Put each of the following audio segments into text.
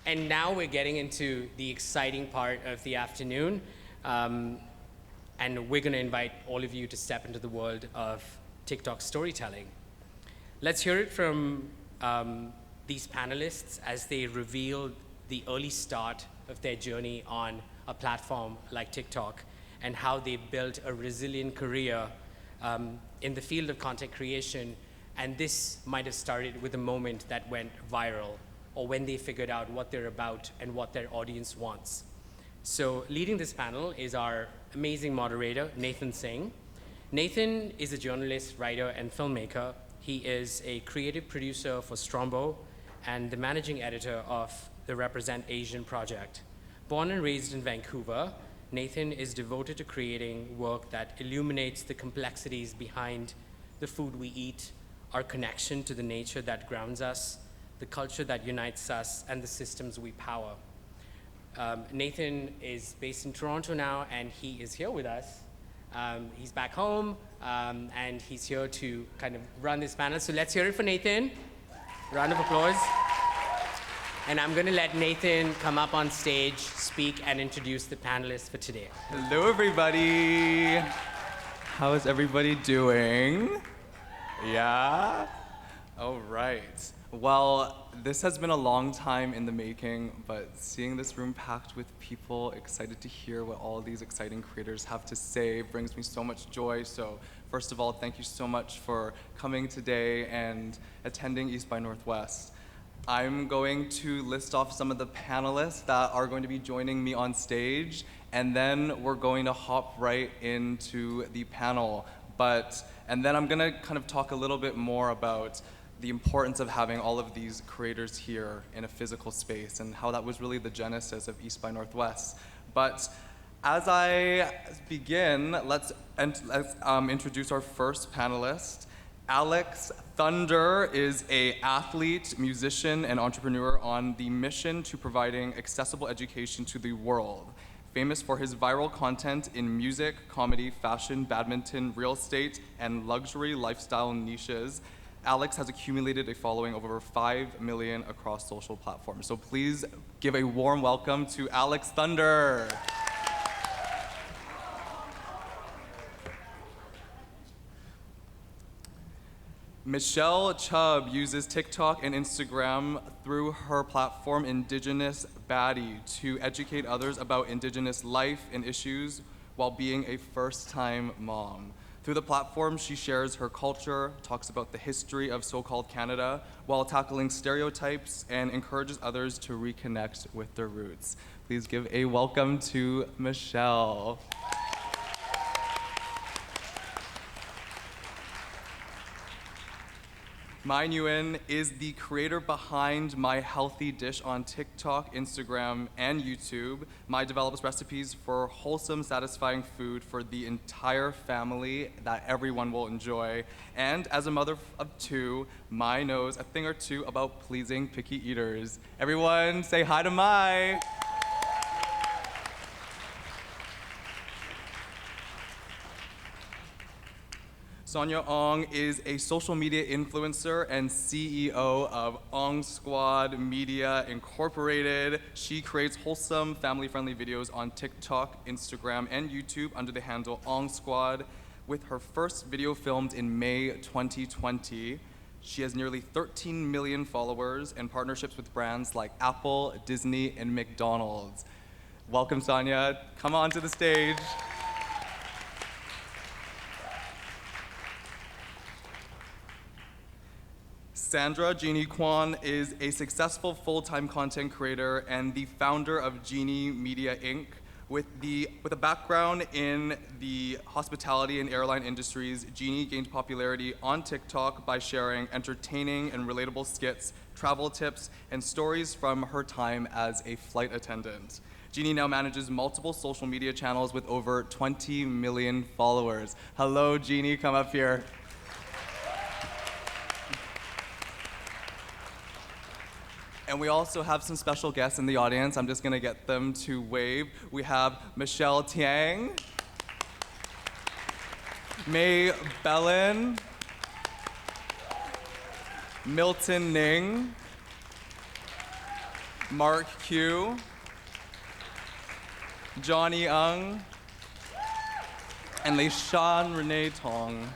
And now we're getting into the exciting part of the afternoon. And we're going to invite all of you to step into the world of TikTok storytelling. Let's hear it from these panelists as they reveal the early start of their journey on a platform like TikTok and how they built a resilient career in the field of content creation. And this might have started with a moment that went viral, or when they figured out what they're about and what their audience wants. So leading this panel is our amazing moderator, Nathan Singh. Nathan is a journalist, writer, and filmmaker. He is a creative producer for Strombo and the managing editor of the Represent Asian project. Born and raised in Vancouver, Nathan is devoted to creating work that illuminates the complexities behind the food we eat, our connection to the nature that grounds us, the culture that unites us, and the systems we power. Nathan is based in Toronto now, and he is here with us. He's back home, and he's here to kind of run this panel. So let's hear it for Nathan. Round of applause. And I'm going to let Nathan come up on stage, speak, and introduce the panelists for today. Hello, everybody. How is everybody doing? Yeah? All right. Well, this has been a long time in the making, but seeing this room packed with people excited to hear what all these exciting creators have to say brings me so much joy. So first of all, thank you so much for coming today and attending East by Northwest. I'm going to list off some of the panelists that are going to be joining me on stage, and then we're going to hop right into the panel. And then I'm gonna kind of talk a little bit more about the importance of having all of these creators here in a physical space and how that was really the genesis of East by Northwest. But as I begin, let's introduce our first panelist. Alex Thunder is an athlete, musician, and entrepreneur on the mission to providing accessible education to the world. Famous for his viral content in music, comedy, fashion, badminton, real estate, and luxury lifestyle niches, Alex has accumulated a following of over 5 million across social platforms. So please give a warm welcome to Alex Thunder. Michelle Chubb uses TikTok and Instagram through her platform Indigenous Baddie to educate others about Indigenous life and issues while being a first-time mom. Through the platform, she shares her culture, talks about the history of so-called Canada, while tackling stereotypes and encourages others to reconnect with their roots. Please give a welcome to Michelle. Mai Nguyen is the creator behind My Healthy Dish on TikTok, Instagram, and YouTube. Mai develops recipes for wholesome, satisfying food for the entire family that everyone will enjoy. And as a mother of two, Mai knows a thing or two about pleasing picky eaters. Everyone say hi to Mai. Sonia Ong is a social media influencer and CEO of Ong Squad Media Incorporated. She creates wholesome, family-friendly videos on TikTok, Instagram, and YouTube under the handle Ong Squad. With her first video filmed in May 2020, she has nearly 13 million followers and partnerships with brands like Apple, Disney, and McDonald's. Welcome, Sonia. Come on to the stage. Sandra Jeannie Kwan is a successful full-time content creator and the founder of Genie Media Inc. With a background in the hospitality and airline industries, Jeannie gained popularity on TikTok by sharing entertaining and relatable skits, travel tips, and stories from her time as a flight attendant. Jeannie now manages multiple social media channels with over 20 million followers. Hello, Jeannie, come up here. And we also have some special guests in the audience. I'm just gonna get them to wave. We have Michelle Tiang, May Bellin, Milton Ning, Mark Q, Johnny Ung, and Leishan Renee Tong.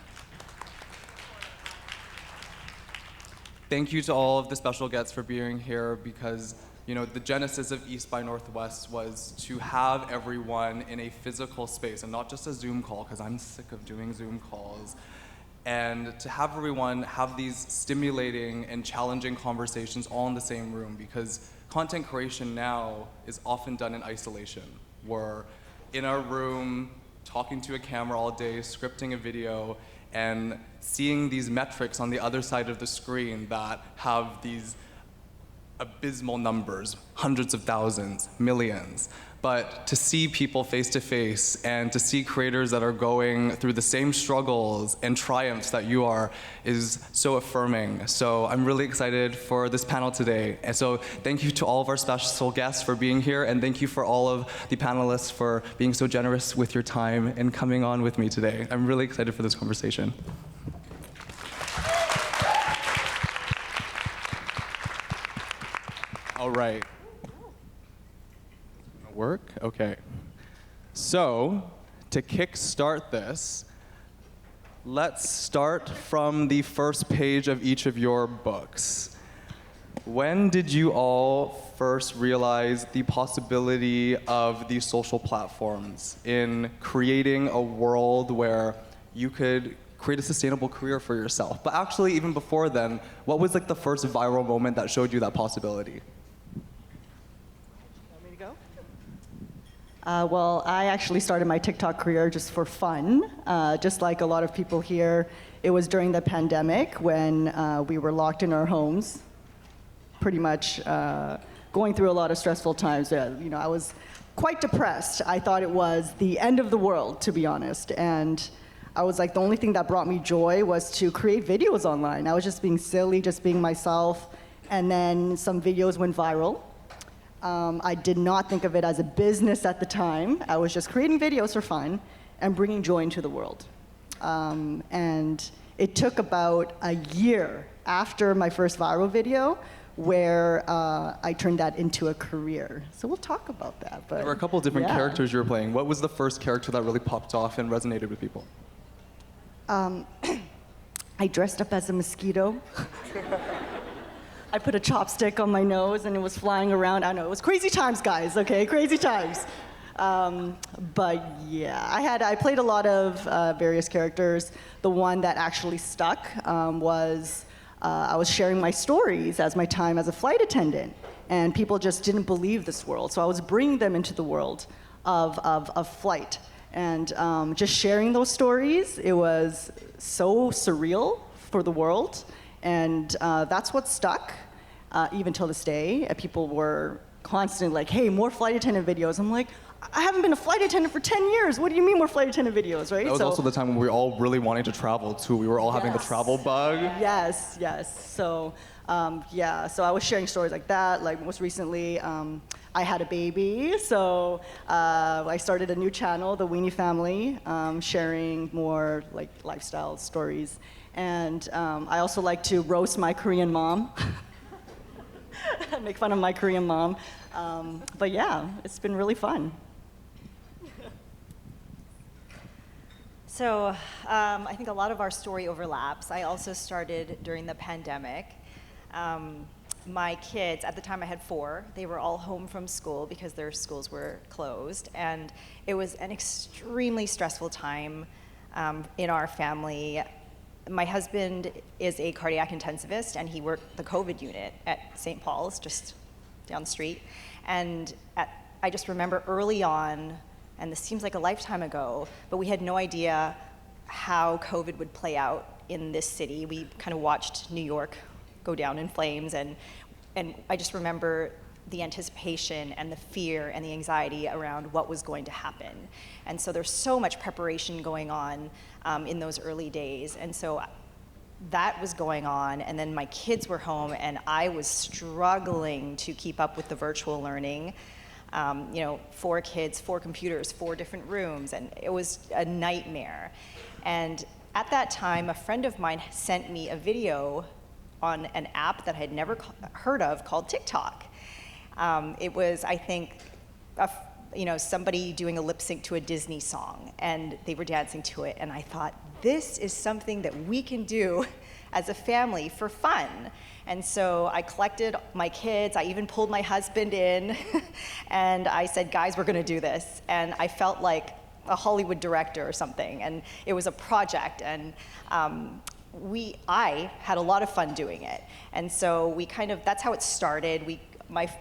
Thank you to all of the special guests for being here because, the genesis of East by Northwest was to have everyone in a physical space and not just a Zoom call, because I'm sick of doing Zoom calls, and to have everyone have these stimulating and challenging conversations all in the same room, because content creation now is often done in isolation. We're in our room, talking to a camera all day, scripting a video, and seeing these metrics on the other side of the screen that have these abysmal numbers, hundreds of thousands, millions. But to see people face to face and to see creators that are going through the same struggles and triumphs that you are is so affirming. So I'm really excited for this panel today. And so thank you to all of our special guests for being here, and thank you for all of the panelists for being so generous with your time and coming on with me today. I'm really excited for this conversation. All right. Work? Okay. So, to kickstart this, let's start from the first page of each of your books. When did you all first realize the possibility of these social platforms in creating a world where you could create a sustainable career for yourself? But actually, even before then, what was like the first viral moment that showed you that possibility? Well, I actually started my TikTok career just for fun. Just like a lot of people here, it was during the pandemic when we were locked in our homes, pretty much going through a lot of stressful times. I was quite depressed. I thought it was the end of the world, to be honest. And I was like, the only thing that brought me joy was to create videos online. I was just being silly, just being myself. And then some videos went viral. I did not think of it as a business at the time. I was just creating videos for fun and bringing joy into the world. And it took about a year after my first viral video where I turned that into a career. So we'll talk about that. But there were a couple of different characters you were playing. What was the first character that really popped off and resonated with people? I dressed up as a mosquito. I put a chopstick on my nose and it was flying around. I know, it was crazy times, guys, okay? Crazy times. But yeah, I played a lot of various characters. The one that actually stuck was I was sharing my stories as my time as a flight attendant, and people just didn't believe this world. So I was bringing them into the world of flight. And just sharing those stories, it was so surreal for the world. And that's what stuck, even till this day. People were constantly like, hey, more flight attendant videos. I'm like, I haven't been a flight attendant for 10 years. What do you mean more flight attendant videos, right? That was also the time when we were all really wanting to travel, too. We were all having the travel bug. Yes, yes. So, so I was sharing stories like that. Like most recently, I had a baby. So I started a new channel, The Weenie Family, sharing more like lifestyle stories. And I also like to roast my Korean mom, make fun of my Korean mom. But yeah, it's been really fun. So I think a lot of our story overlaps. I also started during the pandemic. My kids, at the time I had 4, they were all home from school because their schools were closed. And it was an extremely stressful time in our family. My husband is a cardiac intensivist, and he worked the COVID unit at St. Paul's, just down the street. And I just remember early on, and this seems like a lifetime ago, but we had no idea how COVID would play out in this city. We kind of watched New York go down in flames, and I just remember the anticipation and the fear and the anxiety around what was going to happen. And so there's so much preparation going on in those early days. And so that was going on, and then my kids were home, and I was struggling to keep up with the virtual learning. 4 kids, 4 computers, 4 different rooms, and it was a nightmare. And at that time, a friend of mine sent me a video on an app that I had never heard of called TikTok. It was, I think, somebody doing a lip sync to a Disney song, and they were dancing to it, and I thought, this is something that we can do as a family for fun. And so I collected my kids, I even pulled my husband in, and I said, guys, we're gonna do this. And I felt like a Hollywood director or something, and it was a project, and I had a lot of fun doing it. And so that's how it started.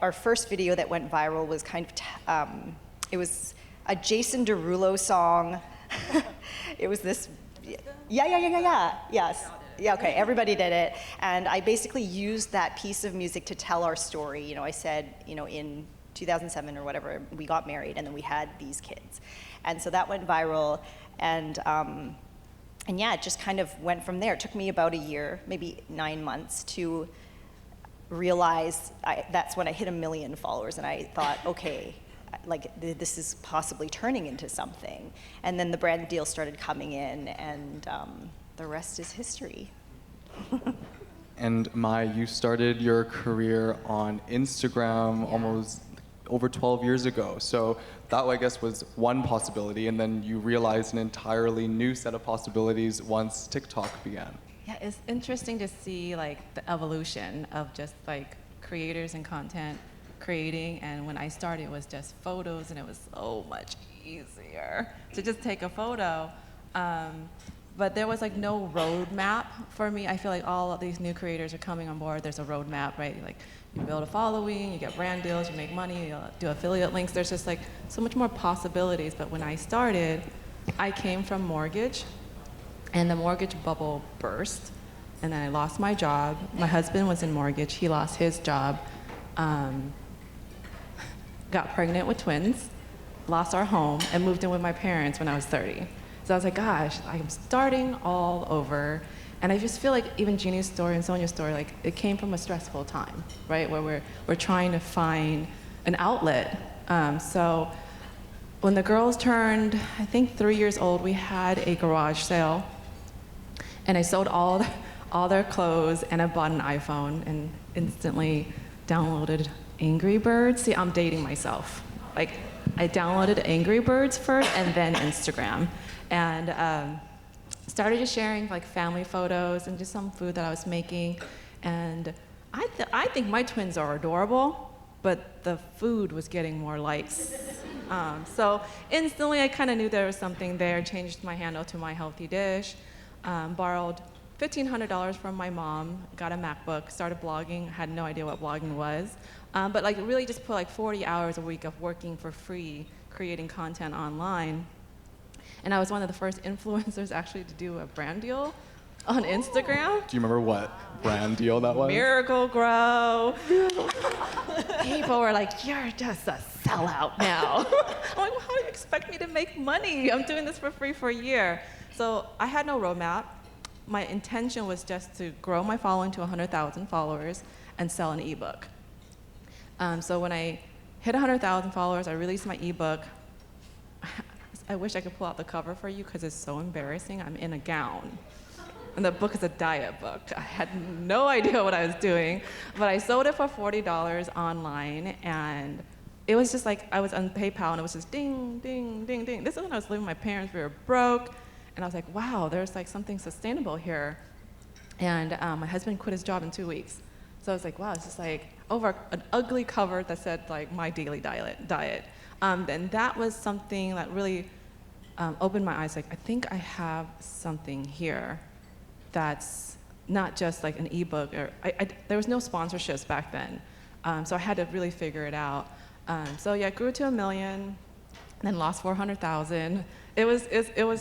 Our first video that went viral was it was a Jason Derulo song. It was this, yes. Yeah, okay, everybody did it. And I basically used that piece of music to tell our story. I said, in 2007 or whatever, we got married and then we had these kids. And so that went viral, and yeah, it just kind of went from there. It took me about a year, maybe 9 months, to realize that's when I hit 1 million followers, and I thought, okay, this is possibly turning into something. And then the brand deal started coming in, and the rest is history. And you started your career on Instagram almost over 12 years ago. So that, I guess, was one possibility, and then you realized an entirely new set of possibilities once TikTok began. Yeah, it's interesting to see the evolution of just creators and content creating, and when I started it was just photos, and it was so much easier to just take a photo. But there was no roadmap for me. I feel like all of these new creators are coming on board. There's a roadmap, right? You build a following, you get brand deals, you make money, you do affiliate links. There's just so much more possibilities. But when I started, I came from mortgage, and the mortgage bubble burst, and then I lost my job. My husband was in mortgage, he lost his job, got pregnant with twins, lost our home, and moved in with my parents when I was 30. So I was like, gosh, I'm starting all over. And I just feel like even Jeannie's story and Sonia's story, it came from a stressful time, right? Where we're trying to find an outlet. So when the girls turned, I think 3 years old, we had a garage sale. And I sold all their clothes, and I bought an iPhone and instantly downloaded Angry Birds. See, I'm dating myself. I downloaded Angry Birds first and then Instagram. And started just sharing family photos and just some food that I was making. And I think my twins are adorable, but the food was getting more likes. So instantly I kind of knew there was something there, changed my handle to My Healthy Dish, borrowed $1,500 from my mom, got a MacBook, started blogging, had no idea what blogging was. But really just put 40 hours a week of working for free, creating content online. And I was one of the first influencers actually to do a brand deal on Instagram. Do you remember what brand deal that was? Miracle Grow. People were like, you're just a sellout now. I'm like, how do you expect me to make money? I'm doing this for free for a year. So I had no roadmap. My intention was just to grow my following to 100,000 followers and sell an ebook. So when I hit 100,000 followers, I released my ebook. I wish I could pull out the cover for you because it's so embarrassing. I'm in a gown. And the book is a diet book. I had no idea what I was doing, but I sold it for $40 online, and it was just I was on PayPal, and it was just ding, ding, ding, ding. This is when I was living with my parents. We were broke, and I was like, wow, there's something sustainable here. And my husband quit his job in 2 weeks. So I was like, wow, it's just over an ugly cover that said my daily diet. And that was something that really opened my eyes. I think I have something here that's not just an ebook. There was no sponsorships back then, so I had to really figure it out. So yeah, it grew to 1 million, then lost 400,000. It was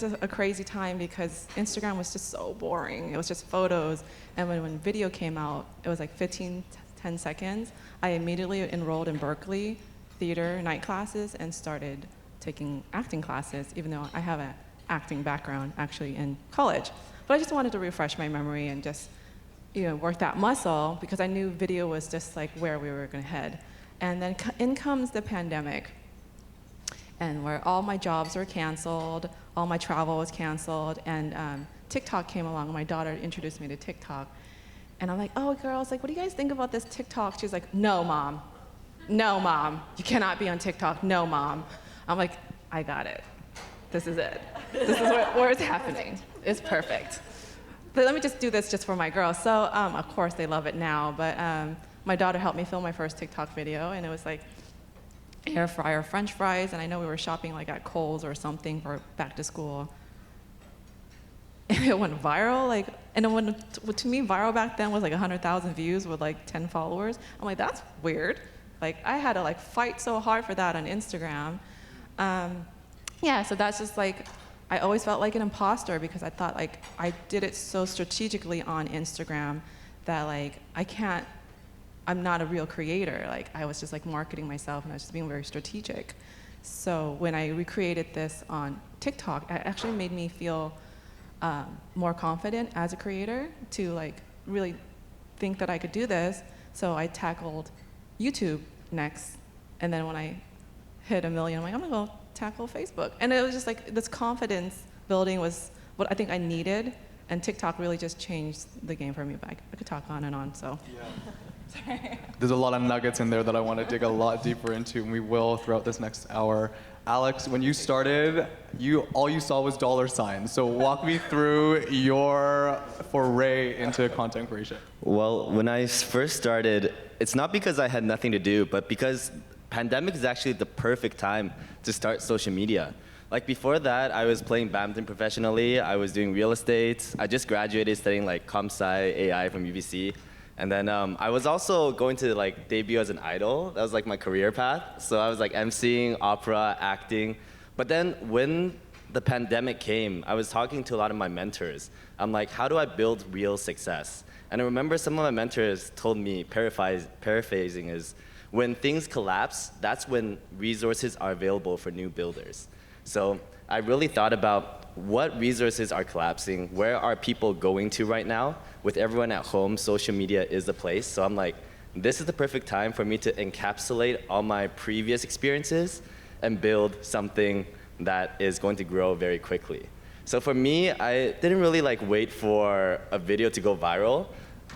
just a crazy time because Instagram was just so boring. It was just photos, and when video came out, it was 10 seconds. I immediately enrolled in Berkeley theater night classes and started taking acting classes, even though I have an acting background actually in college. But I just wanted to refresh my memory and just work that muscle because I knew video was just where we were going to head. And then in comes the pandemic, and where all my jobs were canceled, all my travel was canceled, and TikTok came along. My daughter introduced me to TikTok. And I'm like, oh, girls, what do you guys think about this TikTok? She's like, no, Mom. no, Mom, you cannot be on TikTok. No, Mom. I'm like, I got it. This is it. This is where it's happening. It's perfect. But let me just do this just for my girls. So, of course, they love it now. But my daughter helped me film my first TikTok video, and it was like air fryer French fries. And I know we were shopping like at Kohl's or something for back to school. And it went viral. Like, and it went, to me, viral back then was like 100,000 views with like 10 followers. I'm like, that's weird. Like, I had to like fight so hard for that on Instagram. Yeah, so that's just like, I always felt like an imposter because I thought like I did it so strategically on Instagram that like I'm not a real creator. Like I was just like marketing myself and I was just being very strategic. So when I recreated this on TikTok, it actually made me feel more confident as a creator to like really think that I could do this. So I tackled YouTube next. And then when I hit 1 million, I'm like, I'm gonna go tackle Facebook. And it was just like this confidence building was what I think I needed. And TikTok really just changed the game for me. But I could talk on and on, so. Yeah. There's a lot of nuggets in there that I want to dig a lot deeper into, and we will throughout this next hour. Alex, when you started, all you saw was dollar signs. So walk me through your foray into content creation. Well, when I first started, it's not because I had nothing to do, but because pandemic is actually the perfect time to start social media. Like before that, I was playing badminton professionally. I was doing real estate. I just graduated studying like comp sci AI from UBC. And then I was also going to like debut as an idol. That was like my career path. So I was like emceeing, opera, acting. But then when the pandemic came, I was talking to a lot of my mentors. I'm like, how do I build real success? And I remember some of my mentors told me, paraphrasing is, when things collapse, that's when resources are available for new builders. So I really thought about what resources are collapsing, where are people going to right now? With everyone at home, social media is the place. So I'm like, this is the perfect time for me to encapsulate all my previous experiences and build something that is going to grow very quickly. So for me, I didn't really like wait for a video to go viral.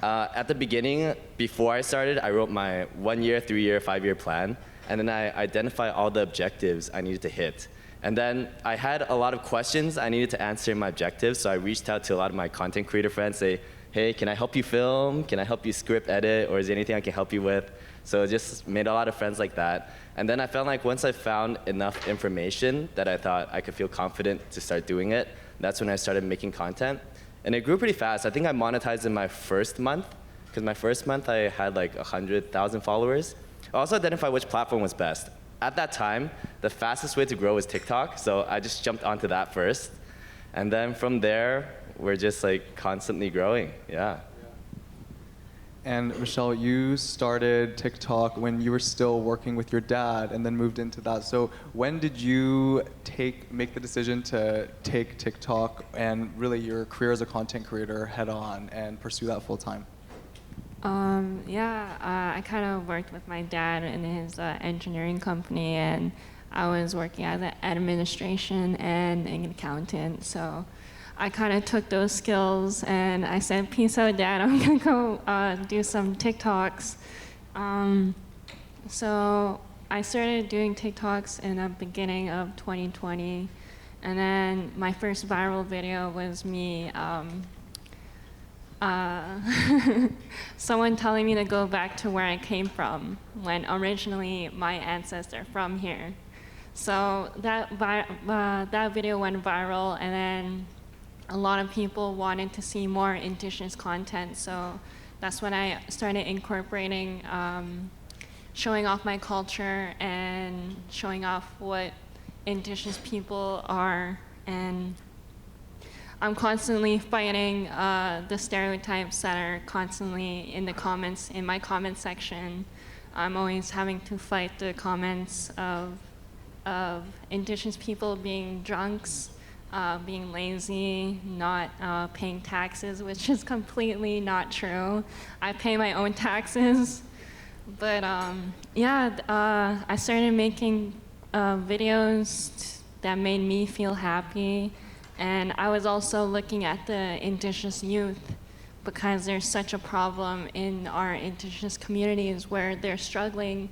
At the beginning, before I started, I wrote my 1 year, 3 year, 5 year plan, and then I identified all the objectives I needed to hit. And then I had a lot of questions I needed to answer in my objectives, so I reached out to a lot of my content creator friends, say, hey, can I help you film? Can I help you script edit? Or is there anything I can help you with? So just made a lot of friends like that. And then I felt like once I found enough information that I thought I could feel confident to start doing it, that's when I started making content. And it grew pretty fast. I think I monetized in my first month, because my first month I had like 100,000 followers. I also identified which platform was best. At that time, the fastest way to grow was TikTok, so I just jumped onto that first. And then from there, we're just like constantly growing, yeah. And Michelle, you started TikTok when you were still working with your dad and then moved into that. So when did you make the decision to take TikTok and really your career as a content creator head on and pursue that full time? I kind of worked with my dad in his engineering company, and I was working as an administration and an accountant. So I kind of took those skills and I said, peace out, Dad, I'm gonna go do some TikToks. So I started doing TikToks in the beginning of 2020. And then my first viral video was me, someone telling me to go back to where I came from, when originally my ancestors from here. So that video went viral, and then a lot of people wanted to see more indigenous content, so that's when I started incorporating showing off my culture and showing off what indigenous people are. And I'm constantly fighting the stereotypes that are constantly in the comments, in my comment section. I'm always having to fight the comments of indigenous people being drunks, being lazy, not paying taxes, which is completely not true. I pay my own taxes. But I started making videos that made me feel happy. And I was also looking at the indigenous youth, because there's such a problem in our indigenous communities where they're struggling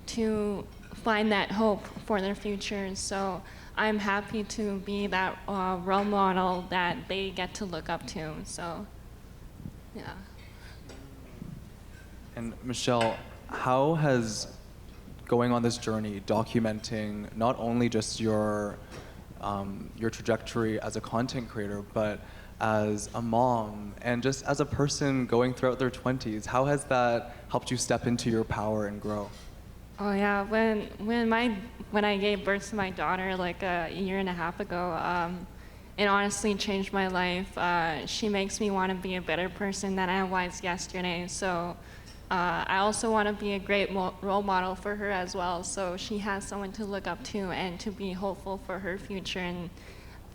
to find that hope for their future. So I'm happy to be that role model that they get to look up to. So, yeah. And Michelle, how has going on this journey, documenting not only just your trajectory as a content creator, but as a mom and just as a person going throughout their 20s, how has that helped you step into your power and grow? Oh yeah, when I gave birth to my daughter like a year and a half ago, it honestly changed my life. She makes me want to be a better person than I was yesterday. So I also want to be a great role model for her as well. So she has someone to look up to and to be hopeful for her future and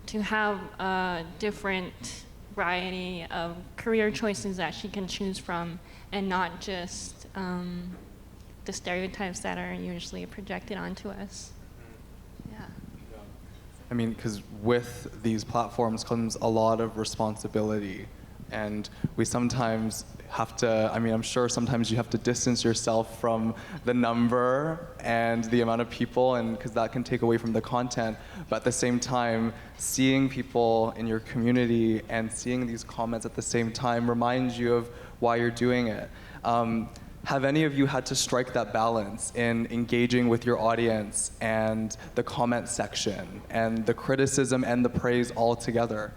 to have a different variety of career choices that she can choose from and not just the stereotypes that are usually projected onto us. Yeah. I mean, because with these platforms comes a lot of responsibility, and we sometimes have to, I mean, I'm sure sometimes you have to distance yourself from the number and the amount of people, and because that can take away from the content, but at the same time, seeing people in your community and seeing these comments at the same time reminds you of why you're doing it. Have any of you had to strike that balance in engaging with your audience and the comment section and the criticism and the praise all together?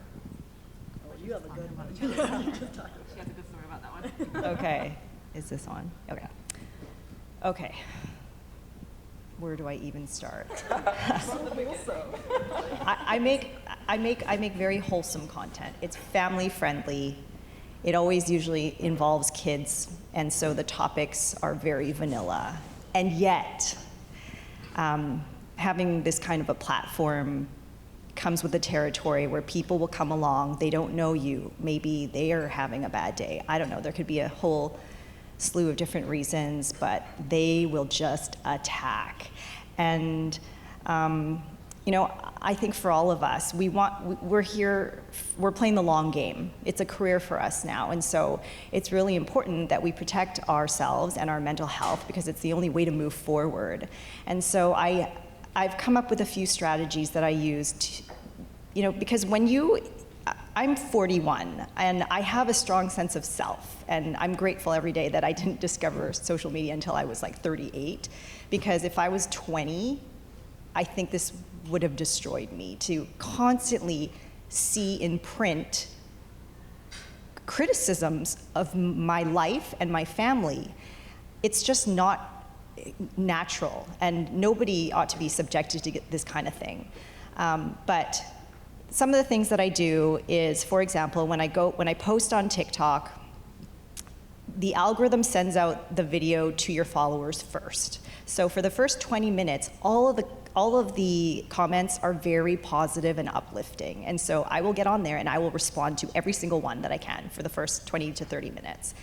You have a good one. She has a good story about that one. Okay, is this on? Okay. Okay. Where do I even start? I make very wholesome content. It's family friendly. It always usually involves kids, and so the topics are very vanilla. And yet, having this kind of a platform comes with the territory where people will come along, they don't know you, maybe they are having a bad day. I don't know, there could be a whole slew of different reasons, but they will just attack. And I think for all of us, we're here, we're playing the long game. It's a career for us now, and so it's really important that we protect ourselves and our mental health because it's the only way to move forward. And so I've come up with a few strategies that I use to, because I'm 41 and I have a strong sense of self, and I'm grateful every day that I didn't discover social media until I was like 38, because if I was 20, I think this would have destroyed me to constantly see in print criticisms of my life and my family. It's just not natural, and nobody ought to be subjected to this kind of thing. But some of the things that I do is, for example, when I post on TikTok, the algorithm sends out the video to your followers first. So for the first 20 minutes, all of the comments are very positive and uplifting. And so I will get on there and I will respond to every single one that I can for the first 20 to 30 minutes.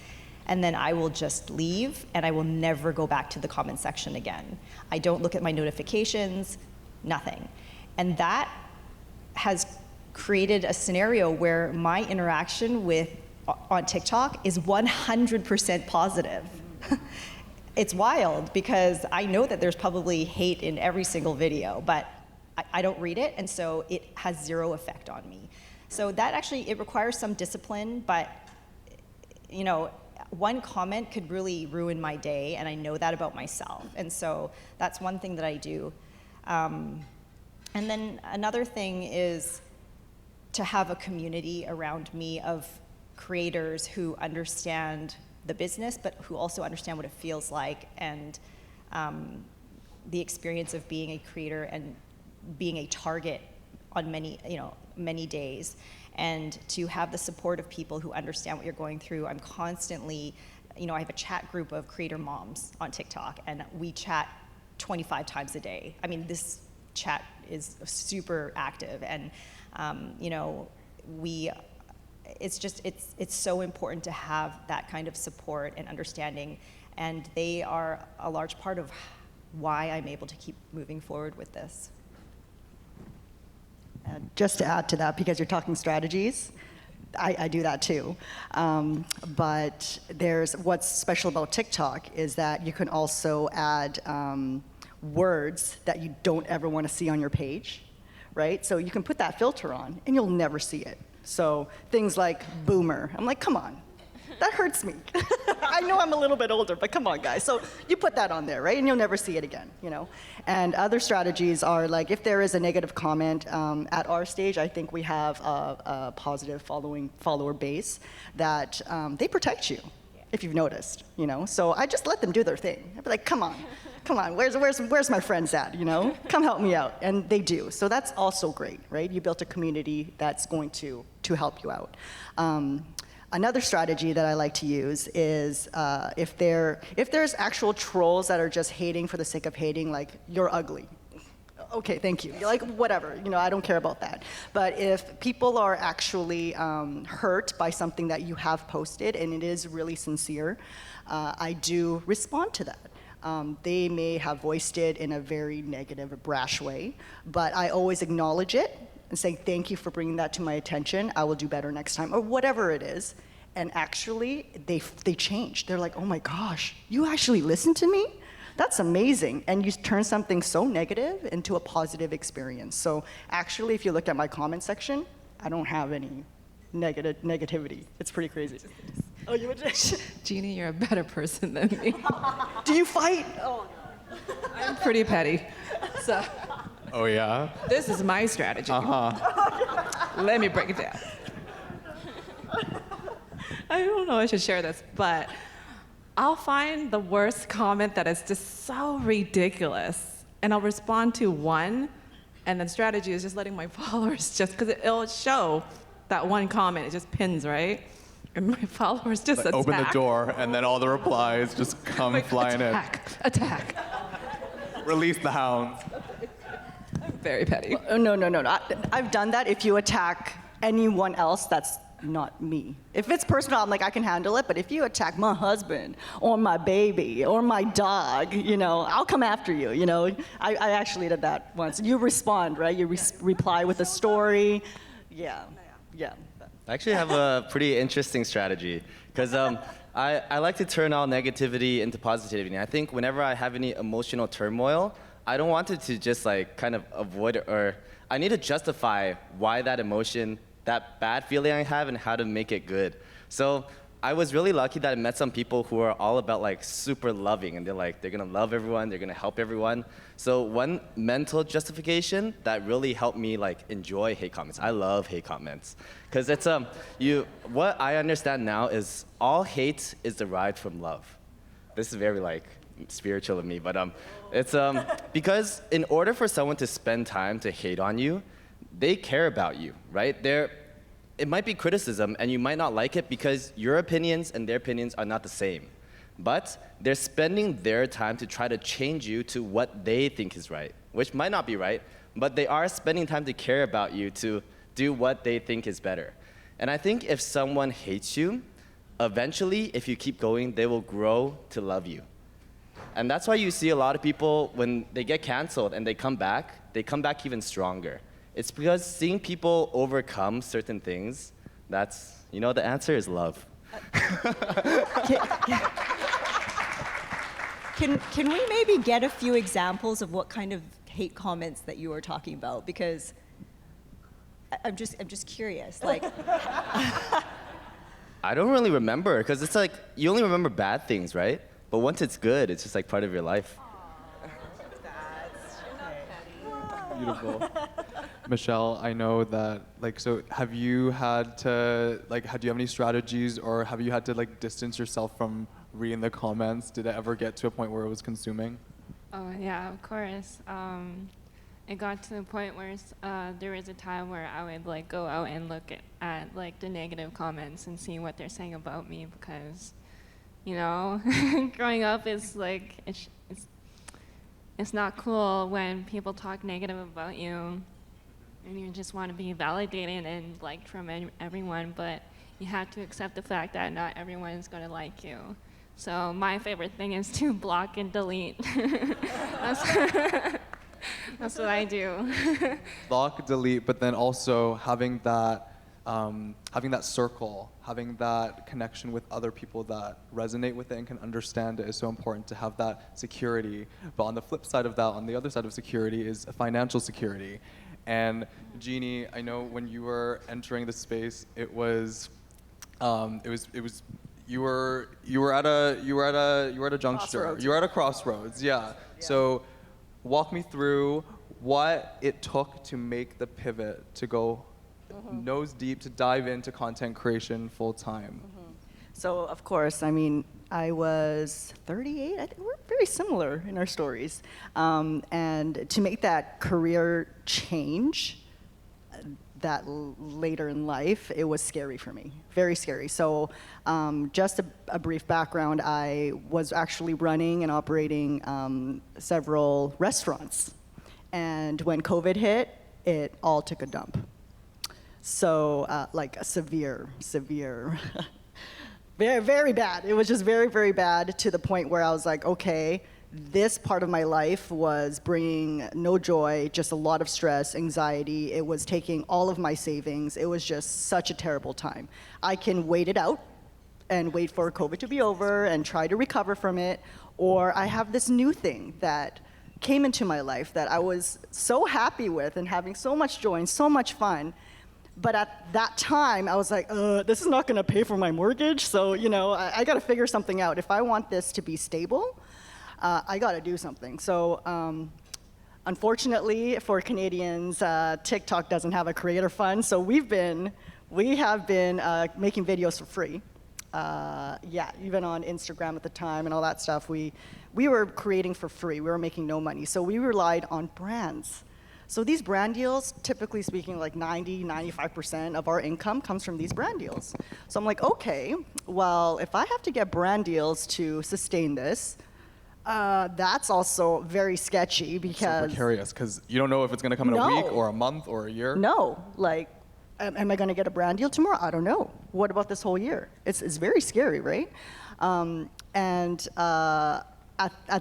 And then I will just leave and I will never go back to the comment section again. I don't look at my notifications, nothing. And that has created a scenario where my interaction on TikTok is 100% positive. It's wild because I know that there's probably hate in every single video, but I don't read it, and so it has zero effect on me. So that actually, it requires some discipline, but one comment could really ruin my day, and I know that about myself. And so that's one thing that I do. And then another thing is to have a community around me of creators who understand the business, but who also understand what it feels like, and the experience of being a creator and being a target on many days, and to have the support of people who understand what you're going through. I'm constantly, I have a chat group of creator moms on TikTok, and we chat 25 times a day. I mean, this chat is super active, and it's so important to have that kind of support and understanding, and they are a large part of why I'm able to keep moving forward with this. Just to add to that, because you're talking strategies, I do that too. But what's special about TikTok is that you can also add words that you don't ever want to see on your page, right? So you can put that filter on and you'll never see it. So things like boomer, I'm like, come on, that hurts me. I know I'm a little bit older, but come on, guys. So you put that on there, right? And you'll never see it again, you know? And other strategies are like, if there is a negative comment at our stage, I think we have a positive follower base that they protect you, if you've noticed, you know? So I just let them do their thing. I'd be like, come on, where's my friends at, you know? Come help me out. And they do. So that's also great, right? You built a community that's going to help you out. Another strategy that I like to use is if there's actual trolls that are just hating for the sake of hating, like, you're ugly. Okay, thank you. Like, whatever, you know, I don't care about that. But if people are actually hurt by something that you have posted and it is really sincere, I do respond to that. They may have voiced it in a very negative or brash way, but I always acknowledge it and say, thank you for bringing that to my attention. I will do better next time, or whatever it is. And actually, they change. They're like, oh my gosh, you actually listened to me? That's amazing. And you turn something so negative into a positive experience. So actually, if you look at my comment section, I don't have any negativity. It's pretty crazy. Oh, you would just... Jeannie, you're a better person than me. Do you fight? Oh, I'm pretty petty. So Oh, yeah? this is my strategy. Let me break it down. I don't know if I should share this, but I'll find the worst comment that is just so ridiculous, and I'll respond to one, and the strategy is just letting my followers just, because it'll show that one comment, it just pins, right? And my followers just attack. Open the door, and then all the replies just come Like, flying attack. in. Release the hounds. I'm very petty. no. I've done that. If you attack anyone else, that's not me. If it's personal, I'm like, I can handle it. But if you attack my husband or my baby or my dog, you know, I'll come after you, you know. I actually did that once. You respond, right? You reply with a story. Yeah. I actually have a pretty interesting strategy because I like to turn all negativity into positivity. And I think whenever I have any emotional turmoil, I don't want it to just like kind of avoid it, or I need to justify why that emotion, that bad feeling I have, and how to make it good. So I was really lucky that I met some people who are all about like super loving, and they're gonna love everyone, they're gonna help everyone. So one mental justification that really helped me like enjoy hate comments. I love hate comments because it's what I understand now is all hate is derived from love. This is very like spiritual of me, but it's because in order for someone to spend time to hate on you, they care about you, right? It might be criticism, and you might not like it because your opinions and their opinions are not the same. But they're spending their time to try to change you to what they think is right, which might not be right, but they are spending time to care about you to do what they think is better. And I think if someone hates you, eventually, if you keep going, they will grow to love you. And that's why you see a lot of people, when they get canceled and they come back even stronger. It's because seeing people overcome certain things, the answer is love. Can we maybe get a few examples of what kind of hate comments that you are talking about? Because I'm just curious. Like, I don't really remember, because it's like, you only remember bad things, right? But once it's good, it's just like part of your life. Beautiful. Michelle, I know that, so have you had to, do you have any strategies, or have you had to, distance yourself from reading the comments? Did it ever get to a point where it was consuming? Oh, yeah, of course. It got to the point where there was a time where I would, go out and look at the negative comments and see what they're saying about me, because, growing up is, it's not cool when people talk negative about you and you just want to be validated and liked from everyone, but you have to accept the fact that not everyone is going to like you. So my favorite thing is to block and delete. That's what I do. Block, delete, but then also having that having that circle, having that connection with other people that resonate with it and can understand it is so important to have that security. But on the flip side of that, on the other side of security is financial security. And Jeannie, I know when you were entering the space, you were at a juncture. Crossroads. You were at a crossroads, yeah. So walk me through what it took to make the pivot to go nose deep, to dive into content creation full time. So, of course, I mean, I was 38. I think we're very similar in our stories. And to make that career change later in life, it was scary for me, very scary. So just a brief background, I was actually running and operating several restaurants. And when COVID hit, it all took a dump. So like a severe, very, very bad. It was just very, very bad to the point where I was like, okay, this part of my life was bringing no joy, just a lot of stress, anxiety. It was taking all of my savings. It was just such a terrible time. I can wait it out and wait for COVID to be over and try to recover from it, or I have this new thing that came into my life that I was so happy with and having so much joy and so much fun. But at that time, I was like, this is not going to pay for my mortgage, so I got to figure something out. If I want this to be stable, I got to do something. So unfortunately for Canadians, TikTok doesn't have a creator fund, so we have been making videos for free. Even on Instagram at the time and all that stuff, we were creating for free. We were making no money, so we relied on brands. So these brand deals, typically speaking, like 95% of our income comes from these brand deals. So I'm like, okay, well, if I have to get brand deals to sustain this, that's also very sketchy because... So precarious, because you don't know if it's going to come in a week or a month or a year. No, like, am I going to get a brand deal tomorrow? I don't know. What about this whole year? It's very scary, right? At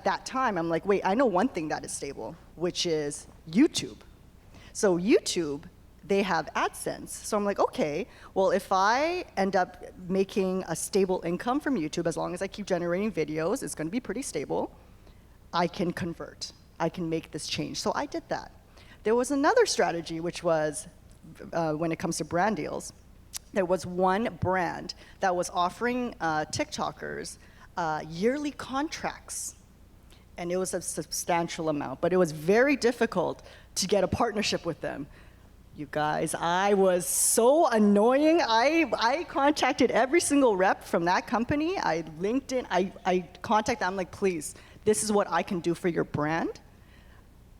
that time, I'm like, wait, I know one thing that is stable, which is YouTube. So YouTube, they have AdSense. So I'm like, okay, well, if I end up making a stable income from YouTube, as long as I keep generating videos, it's going to be pretty stable, I can convert. I can make this change. So I did that. There was another strategy, which was, when it comes to brand deals, there was one brand that was offering TikTokers yearly contracts. And it was a substantial amount, but it was very difficult to get a partnership with them. You guys, I was so annoying. I contacted every single rep from that company. I LinkedIn, I contacted them. I'm like, please, this is what I can do for your brand.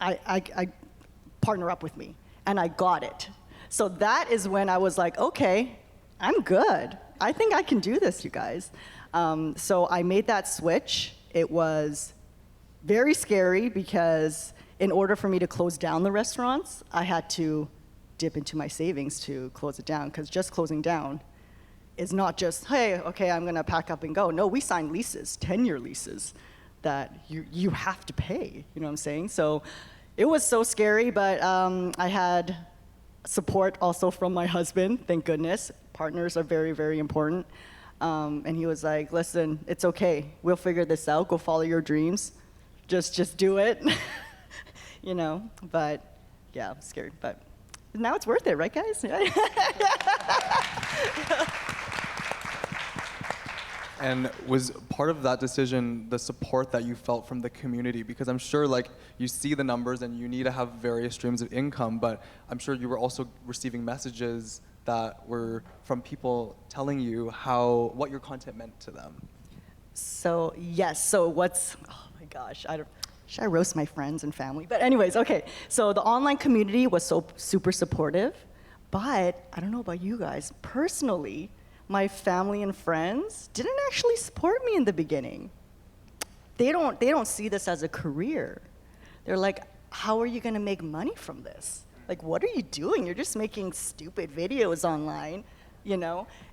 I partner up with me, and I got it. So that is when I was like, okay, I'm good. I think I can do this, you guys. So I made that switch. It was very scary because in order for me to close down the restaurants, I had to dip into my savings to close it down, because just closing down is not just, hey, okay, I'm gonna pack up and go. No, we signed leases, 10-year leases, that you have to pay, you know what I'm saying? So it was so scary, but I had support also from my husband, thank goodness. Partners are very, very important. And he was like, listen, it's okay, we'll figure this out, go follow your dreams. Just do it, but yeah, I'm scared, but now it's worth it, right, guys? And was part of that decision the support that you felt from the community? Because I'm sure, like, you see the numbers and you need to have various streams of income, but I'm sure you were also receiving messages that were from people telling you what your content meant to them. So yes, oh my gosh, should I roast my friends and family? But anyways, okay, so the online community was so super supportive, but I don't know about you guys, personally, my family and friends didn't actually support me in the beginning. They don't see this as a career. They're like, how are you gonna make money from this? Like, what are you doing? You're just making stupid videos online,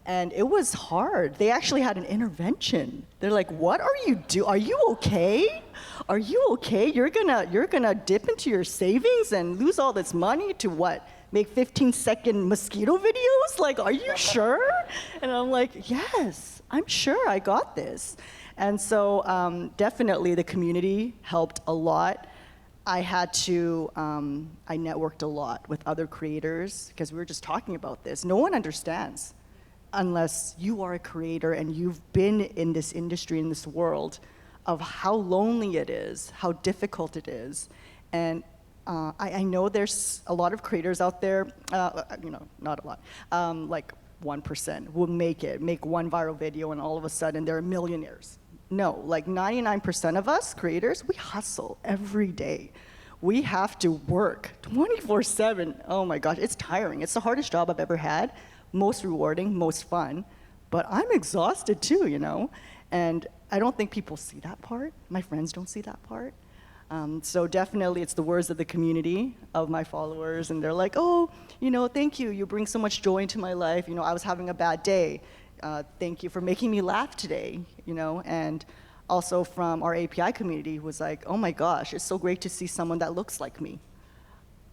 And it was hard. They actually had an intervention. They're like, what are you doing? Are you okay? Are you okay? You're gonna dip into your savings and lose all this money to what? make 15-second mosquito videos? Like, are you sure? And I'm like, yes, I'm sure I got this. And so definitely the community helped a lot. I networked a lot with other creators because we were just talking about this. No one understands unless you are a creator and you've been in this industry, in this world, of how lonely it is, how difficult it is. And I know there's a lot of creators out there, not a lot, like 1% will make one viral video and all of a sudden they're millionaires. No, like 99% of us creators, we hustle every day. We have to work 24/7. Oh my gosh, it's tiring. It's the hardest job I've ever had, most rewarding, most fun, but I'm exhausted too, And I don't think people see that part. My friends don't see that part. So definitely it's the words of the community, of my followers, and they're like, oh, thank you. You bring so much joy into my life. I was having a bad day. Thank you for making me laugh today, and also from our API community was like, oh my gosh, it's so great to see someone that looks like me.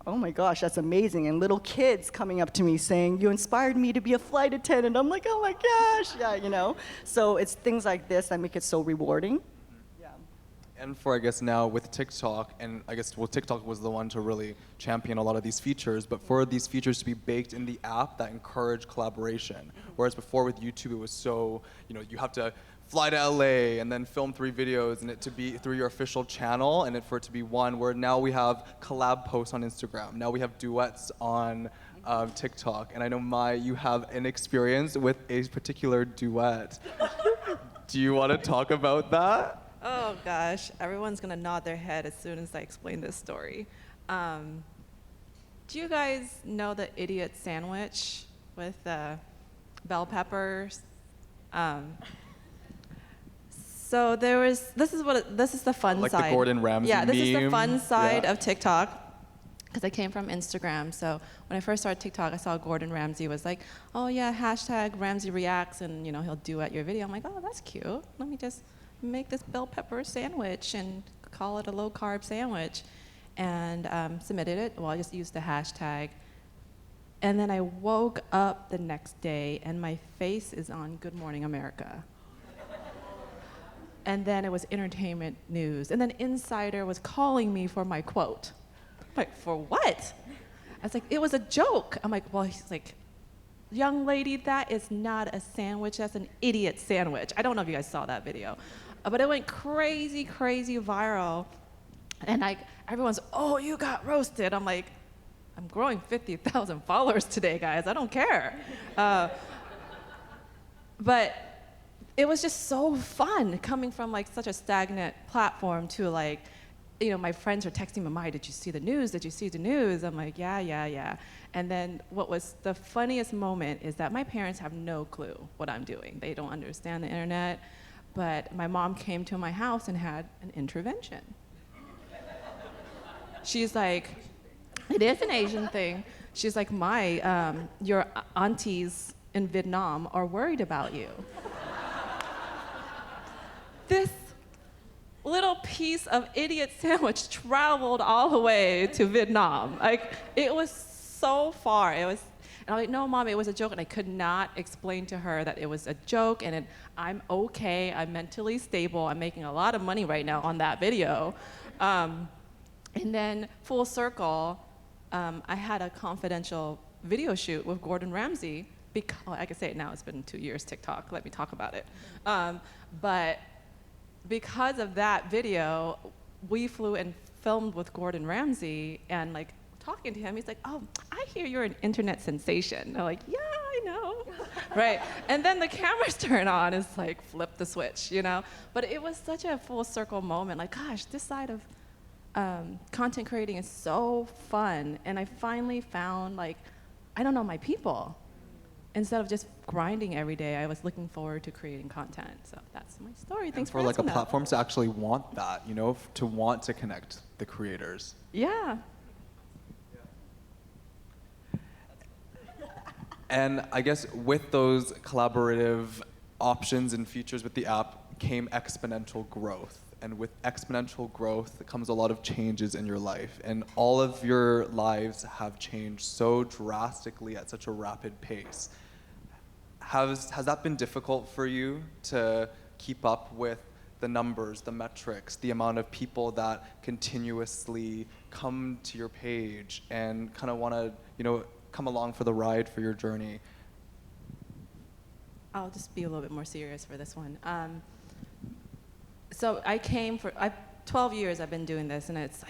Oh my gosh, that's amazing. And little kids coming up to me saying, you inspired me to be a flight attendant. I'm like, oh my gosh, yeah, So it's things like this that make it so rewarding. And for, I guess, now with TikTok, and I guess, TikTok was the one to really champion a lot of these features, but for these features to be baked in the app that encourage collaboration. Whereas before with YouTube, it was so, you have to fly to LA and then film 3 videos and it to be through your official channel and for it to be one, where now we have collab posts on Instagram. Now we have duets on TikTok. And I know, you have an experience with a particular duet. Do you want to talk about that? Oh gosh, everyone's gonna nod their head as soon as I explain this story. Do you guys know the idiot sandwich with bell peppers? So this is the fun like side. Like the Gordon Ramsay Yeah, this is the meme. fun side Yeah. of TikTok. Because I came from Instagram, so when I first started TikTok, I saw Gordon Ramsay was like, oh yeah, hashtag Ramsay reacts, and he'll duet your video. I'm like, oh, that's cute. Let me just make this bell pepper sandwich and call it a low-carb sandwich. And submitted it. Well, I just used the hashtag. And then I woke up the next day, and my face is on Good Morning America. And then it was entertainment news. And then Insider was calling me for my quote. I'm like, for what? I was like, it was a joke. I'm like, well, he's like, young lady, that is not a sandwich. That's an idiot sandwich. I don't know if you guys saw that video. But it went crazy, crazy viral. And everyone's, oh, you got roasted. I'm like, I'm growing 50,000 followers today, guys. I don't care. But it was just so fun coming from such a stagnant platform to my friends are texting me, Mai, did you see the news? Did you see the news? I'm like, yeah. And then what was the funniest moment is that my parents have no clue what I'm doing. They don't understand the internet. But my mom came to my house and had an intervention. She's like, it is an Asian thing. She's like, Mai, your aunties in Vietnam are worried about you. This little piece of idiot sandwich traveled all the way to Vietnam. It was so far. And I'm like, no, Mom, it was a joke. And I could not explain to her that it was a joke and I'm okay, I'm mentally stable, I'm making a lot of money right now on that video. And then full circle, I had a confidential video shoot with Gordon Ramsay. I can say it now, it's been 2 years TikTok, let me talk about it. But because of that video, we flew and filmed with Gordon Ramsay and talking to him, he's like, oh, I hear you're an internet sensation. I'm like, yeah, I know, right? And then the cameras turn on, it's like, flip the switch, But it was such a full circle moment, gosh, this side of content creating is so fun. And I finally found, my people. Instead of just grinding every day, I was looking forward to creating content. So that's my story. Thanks for asking a that. platform to actually want that, to want to connect the creators. Yeah. And I guess with those collaborative options and features with the app came exponential growth. and with exponential growth comes a lot of changes in your life. And all of your lives have changed so drastically at such a rapid pace. Has that been difficult for you to keep up with the numbers, the metrics, the amount of people that continuously come to your page and kind of want to, come along for the ride for your journey? I'll just be a little bit more serious for this one. So I came for 12 years I've been doing this, and it's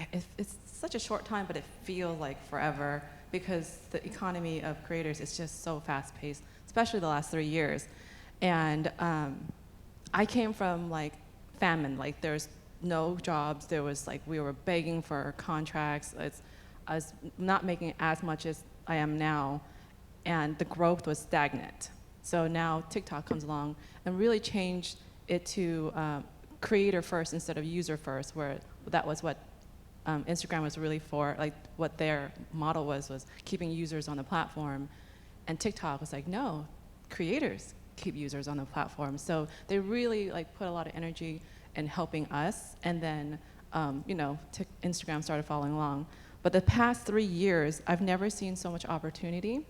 such a short time, but it feels like forever because the economy of creators is just so fast-paced, especially the last 3 years. And I came from like famine, like there's no jobs, there was like, we were begging for contracts, I was not making as much as I am now, and the growth was stagnant. So now TikTok comes along and really changed it to creator first instead of user first, where that was what Instagram was really for, like what their model was keeping users on the platform. And TikTok was like, no, creators keep users on the platform. So they really like put a lot of energy in helping us, and then Instagram started following along. But the past 3 years, I've never seen so much opportunity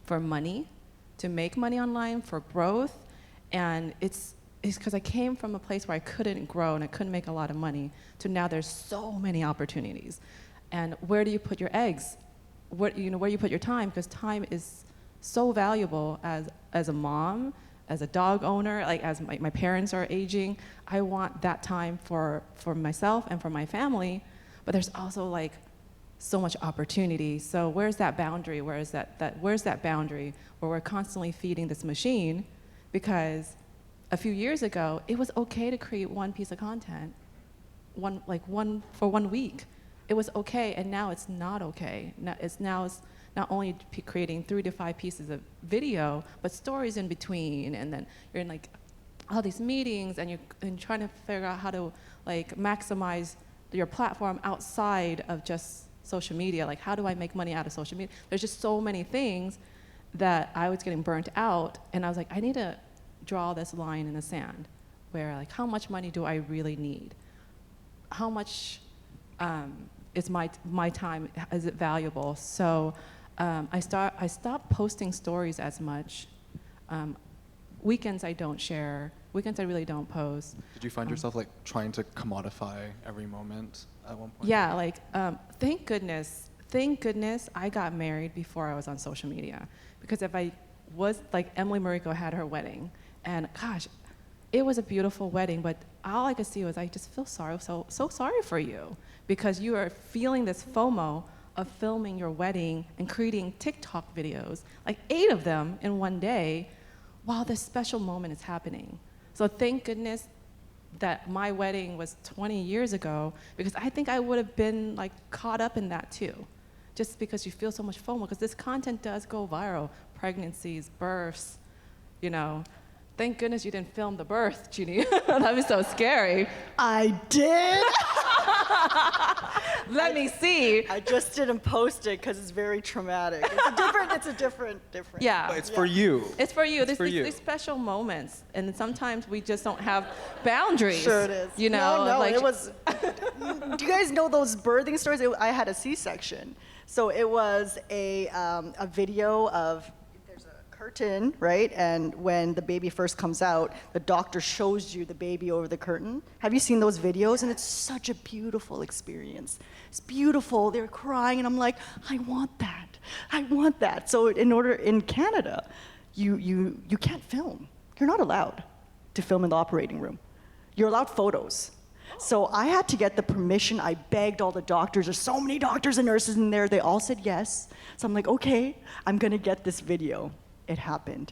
for money, to make money online, for growth, and it's because I came from a place where I couldn't grow and I couldn't make a lot of money, to now there's so many opportunities. And where do you put your eggs? Where do you put your time? Because time is so valuable as a mom, as a dog owner, like as my parents are aging. I want that time for myself and for my family, but there's also like so much opportunity. So where's that boundary? Where's that boundary where we're constantly feeding this machine? Because a few years ago, it was okay to create one piece of content, one for 1 week. It was okay, and now it's not okay. Now it's not only creating 3 to 5 pieces of video, but stories in between, and then you're in like all these meetings, and you're trying to figure out how to like maximize your platform outside of just social media. Like, how do I make money out of social media? There's just so many things that I was getting burnt out, and I was like, I need to draw this line in the sand, where like, how much money do I really need? How much is my time, is it valuable? So I stopped posting stories as much. Weekends I don't share. Weekends I really don't post. Did you find yourself like trying to commodify every moment at one point? Yeah, like thank goodness I got married before I was on social media. Because if I was, like Emily Mariko had her wedding, and gosh, it was a beautiful wedding, but all I could see was I just feel so sorry for you, because you are feeling this FOMO of filming your wedding and creating TikTok videos, like 8 of them in one day, while this special moment is happening. So thank goodness that my wedding was 20 years ago, because I think I would have been like caught up in that too, just because you feel so much FOMO, because this content does go viral, pregnancies, births, Thank goodness you didn't film the birth, Jeannie. That was so scary. I did. Let me see. I just didn't post it because it's very traumatic. It's a different. Yeah. But it's for you. It's for you. It's for you. These special moments, and sometimes we just don't have boundaries. Sure it is. No, it was. Do you guys know those birthing stories? I had a C-section, so it was a video of. Curtain, right? And when the baby first comes out, the doctor shows you the baby over the curtain. Have you seen those videos? And it's such a beautiful experience. It's beautiful. They're crying, and I'm like, I want that. I want that. So in Canada, you can't film. You're not allowed to film in the operating room. You're allowed photos. So I had to get the permission. I begged all the doctors. There's so many doctors and nurses in there. They all said yes. So I'm like, okay, I'm gonna get this video. It happened.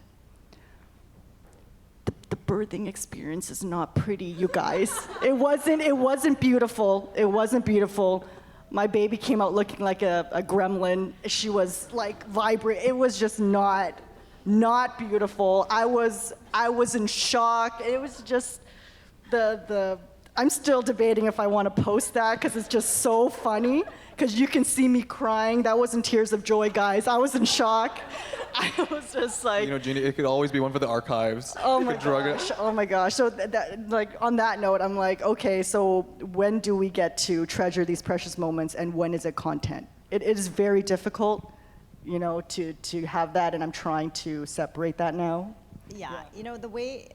The birthing experience is not pretty, you guys. It wasn't beautiful. It wasn't beautiful. My baby came out looking like a gremlin. She was like vibrant. It was just not beautiful. I was in shock. It was just I'm still debating if I want to post that because it's just so funny. Because you can see me crying. That wasn't tears of joy, guys. I was in shock. I was just like, You know, Jeannie, it could always be one for the archives. oh You my could drug it. gosh, oh my gosh. So like on that note, I'm like, okay, so when do we get to treasure these precious moments, and when is it content? It is very difficult, you know, to have that, and I'm trying to separate that now. Yeah, you know, the way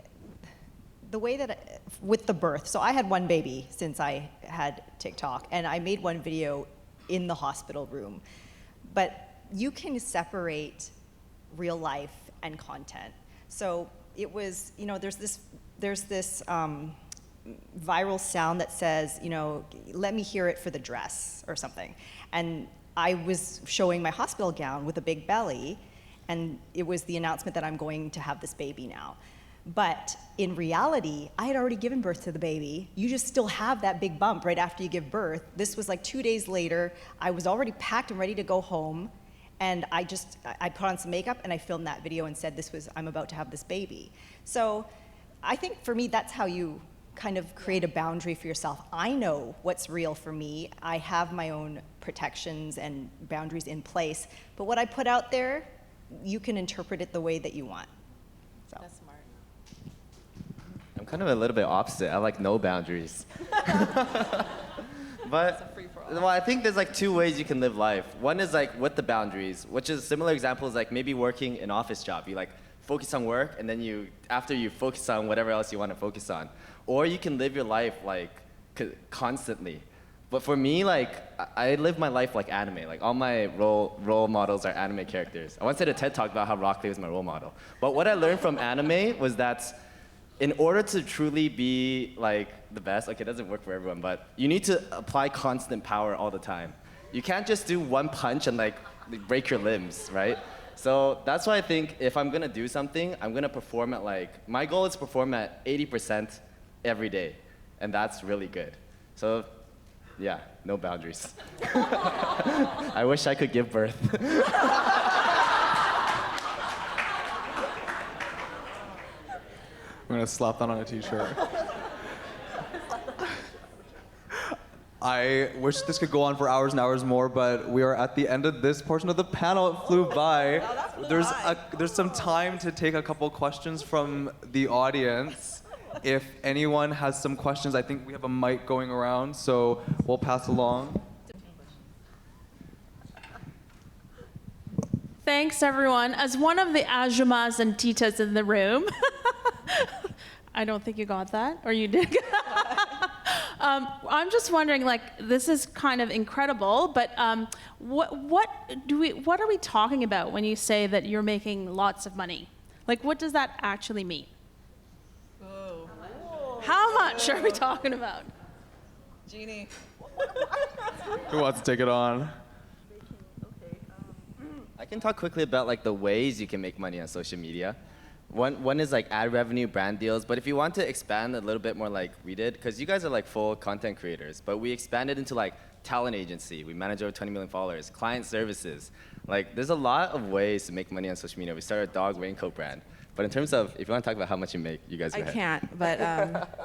that, with the birth, so I had one baby since I had TikTok, and I made one video in the hospital room. But you can separate real life and content. So it was, you know, there's this viral sound that says, you know, let me hear it for the dress or something. And I was showing my hospital gown with a big belly, and it was the announcement that I'm going to have this baby now. But in reality, I had already given birth to the baby. You just still have that big bump right after you give birth. This was like 2 days later. I was already packed and ready to go home. And I put on some makeup and I filmed that video and said, I'm about to have this baby. So I think for me, that's how you kind of create a boundary for yourself. I know what's real for me. I have my own protections and boundaries in place. But what I put out there, you can interpret it the way that you want. So. That's smart. I'm kind of a little bit opposite. I like no boundaries. But well, I think there's like two ways you can live life. One is like with the boundaries, which is a similar example is like maybe working an office job. You like focus on work, and then after you focus on whatever else you want to focus on. Or you can live your life like constantly. But for me, like I live my life like anime. Like all my role models are anime characters. I once did a TED talk about how Rock Lee was my role model. But what I learned from anime was that in order to truly be like the best, okay, it doesn't work for everyone, but you need to apply constant power all the time. You can't just do one punch and like break your limbs, right? So that's why I think if I'm gonna do something, I'm gonna perform at my goal is to perform at 80% every day, and that's really good. So yeah, no boundaries. I wish I could give birth. I'm gonna slap that on a t-shirt. I wish this could go on for hours and hours more, but we are at the end of this portion of the panel. It flew by. There's some time to take a couple questions from the audience. If anyone has some questions, I think we have a mic going around, so we'll pass along. Thanks, everyone. As one of the ajumas and titas in the room, I don't think you got that, or you did. I'm just wondering, like, this is kind of incredible, but what are we talking about when you say that you're making lots of money? Like, what does that actually mean? Oh. How much are we talking about? Jeannie. Who wants to take it on? I can talk quickly about like the ways you can make money on social media. One is like ad revenue, brand deals, but if you want to expand a little bit more like we did, because you guys are like full content creators, but we expanded into like talent agency. We manage over 20 million followers, client services. Like there's a lot of ways to make money on social media. We started a dog raincoat brand. But in terms of, if you want to talk about how much you make, you guys go ahead. I can't, but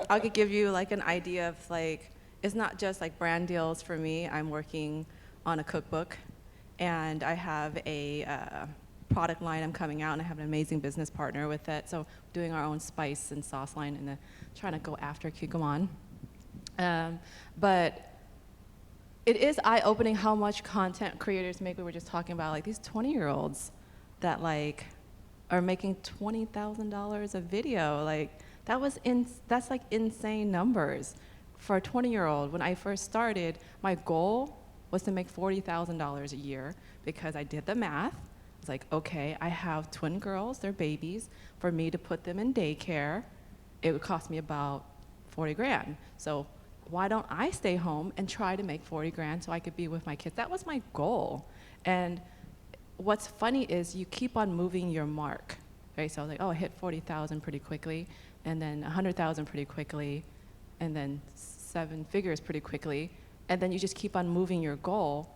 I could give you like an idea of like, it's not just like brand deals for me. I'm working on a cookbook, and I have a product line I'm coming out, and I have an amazing business partner with it. So doing our own spice and sauce line, and trying to go after Kikkoman. But it is eye-opening how much content creators make. We were just talking about like these 20-year-olds that like are making $20,000 a video. Like that's like insane numbers for a 20-year-old. When I first started, my goal was to make $40,000 a year because I did the math. It's like, okay, I have twin girls, they're babies. For me to put them in daycare, it would cost me about 40 grand. So why don't I stay home and try to make 40 grand so I could be with my kids? That was my goal. And what's funny is you keep on moving your mark, right? So I was like, oh, I hit 40,000 pretty quickly, and then 100,000 pretty quickly, and then 7 figures pretty quickly. And then you just keep on moving your goal.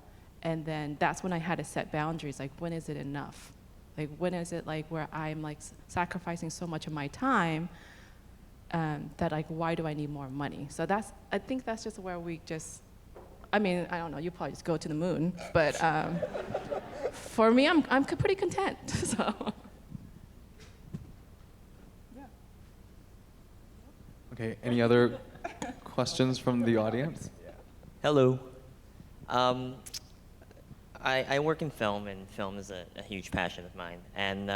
And then that's when I had to set boundaries, like when is it enough? Like when is it like where I'm like sacrificing so much of my time that like, why do I need more money? So I think that's just where we just, I mean, I don't know, you probably just go to the moon, but for me, I'm pretty content, so. Okay, any other questions from the audience? Hello. I work in film, and film is a huge passion of mine. And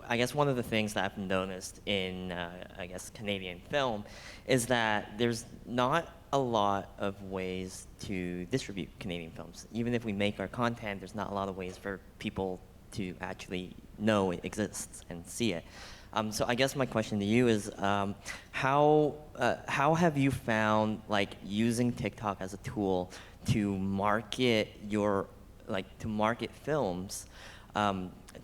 I guess one of the things that I've noticed in, I guess, Canadian film is that there's not a lot of ways to distribute Canadian films. Even if we make our content, there's not a lot of ways for people to actually know it exists and see it. So I guess my question to you is, how have you found like using TikTok as a tool to market to market films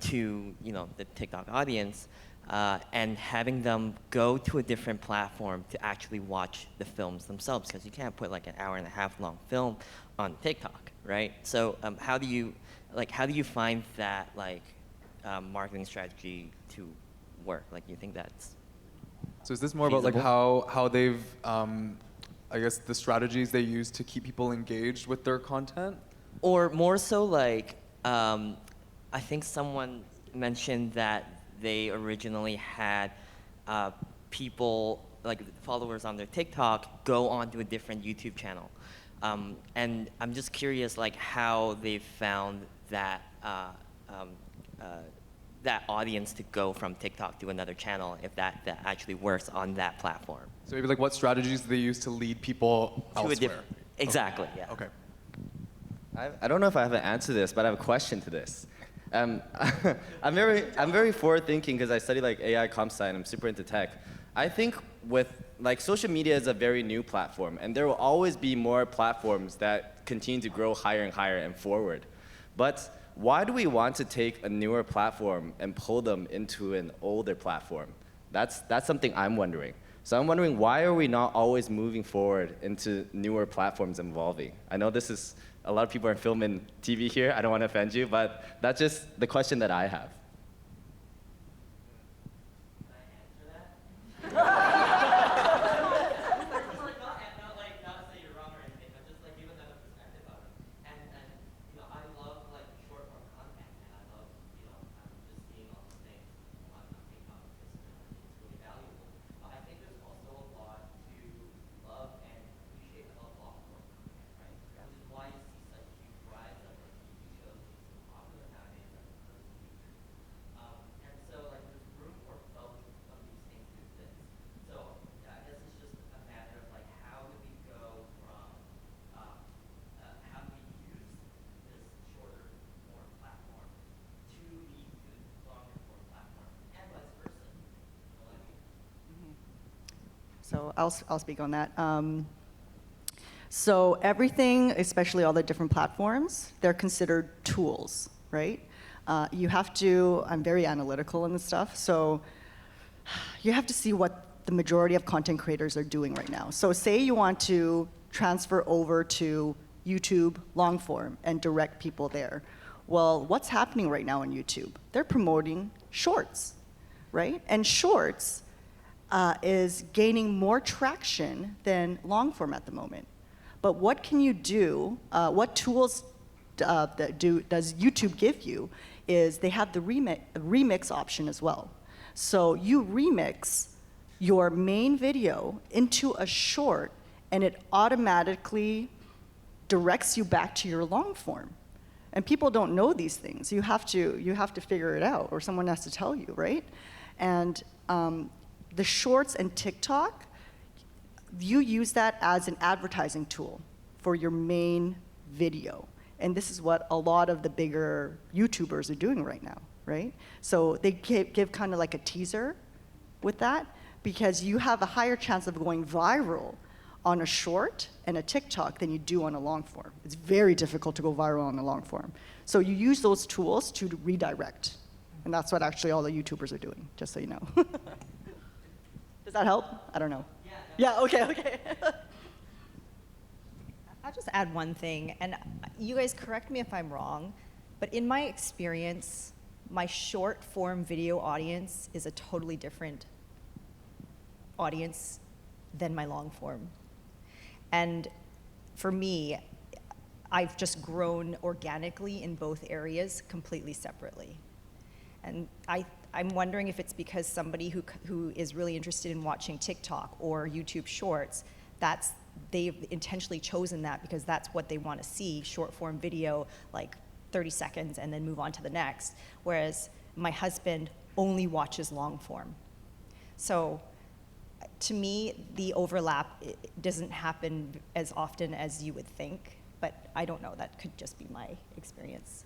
to the TikTok audience, and having them go to a different platform to actually watch the films themselves, because you can't put like an hour and a half long film on TikTok, right? So how do you find that marketing strategy to work? Like, you think that's So is this more about like how they've, I guess, the strategies they use to keep people engaged with their content? Or more so like, I think someone mentioned that they originally had people, like followers on their TikTok, go onto a different YouTube channel. And I'm just curious like how they found that that audience to go from TikTok to another channel, if that actually works on that platform. So maybe like what strategies do they use to lead people To a elsewhere? different, exactly, yeah. Okay. I don't know if I have an answer to this, but I have a question to this. I'm very forward thinking because I study like AI comp sci and I'm super into tech. I think with like social media is a very new platform, and there will always be more platforms that continue to grow higher and higher and forward. But why do we want to take a newer platform and pull them into an older platform? That's something I'm wondering. So I'm wondering, why are we not always moving forward into newer platforms and evolving? I know this is, a lot of people are in film and TV here. I don't want to offend you, but that's just the question that I have. So I'll speak on that. So everything, especially all the different platforms, they're considered tools, right? You have to, I'm very analytical in this stuff, so you have to see what the majority of content creators are doing right now. So say you want to transfer over to YouTube long form and direct people there. Well, what's happening right now on YouTube? They're promoting shorts, right? And shorts is gaining more traction than long form at the moment. But what can you do, what tools does YouTube give you is they have the remix option as well. So you remix your main video into a short, and it automatically directs you back to your long form. And people don't know these things. You have to figure it out, or someone has to tell you, right? And the shorts and TikTok, you use that as an advertising tool for your main video. And this is what a lot of the bigger YouTubers are doing right now, right? So they give kind of like a teaser with that, because you have a higher chance of going viral on a short and a TikTok than you do on a long form. It's very difficult to go viral on a long form. So you use those tools to redirect. And that's what actually all the YouTubers are doing, just so you know. Does that help? I don't know. Yeah, okay. I'll just add one thing, and you guys correct me if I'm wrong, but in my experience, my short form video audience is a totally different audience than my long form. And for me, I've just grown organically in both areas completely separately. And I'm wondering if it's because somebody who is really interested in watching TikTok or YouTube Shorts, they've intentionally chosen that because that's what they want to see, short form video, like 30 seconds, and then move on to the next. Whereas my husband only watches long form. So to me, the overlap doesn't happen as often as you would think, but I don't know, that could just be my experience.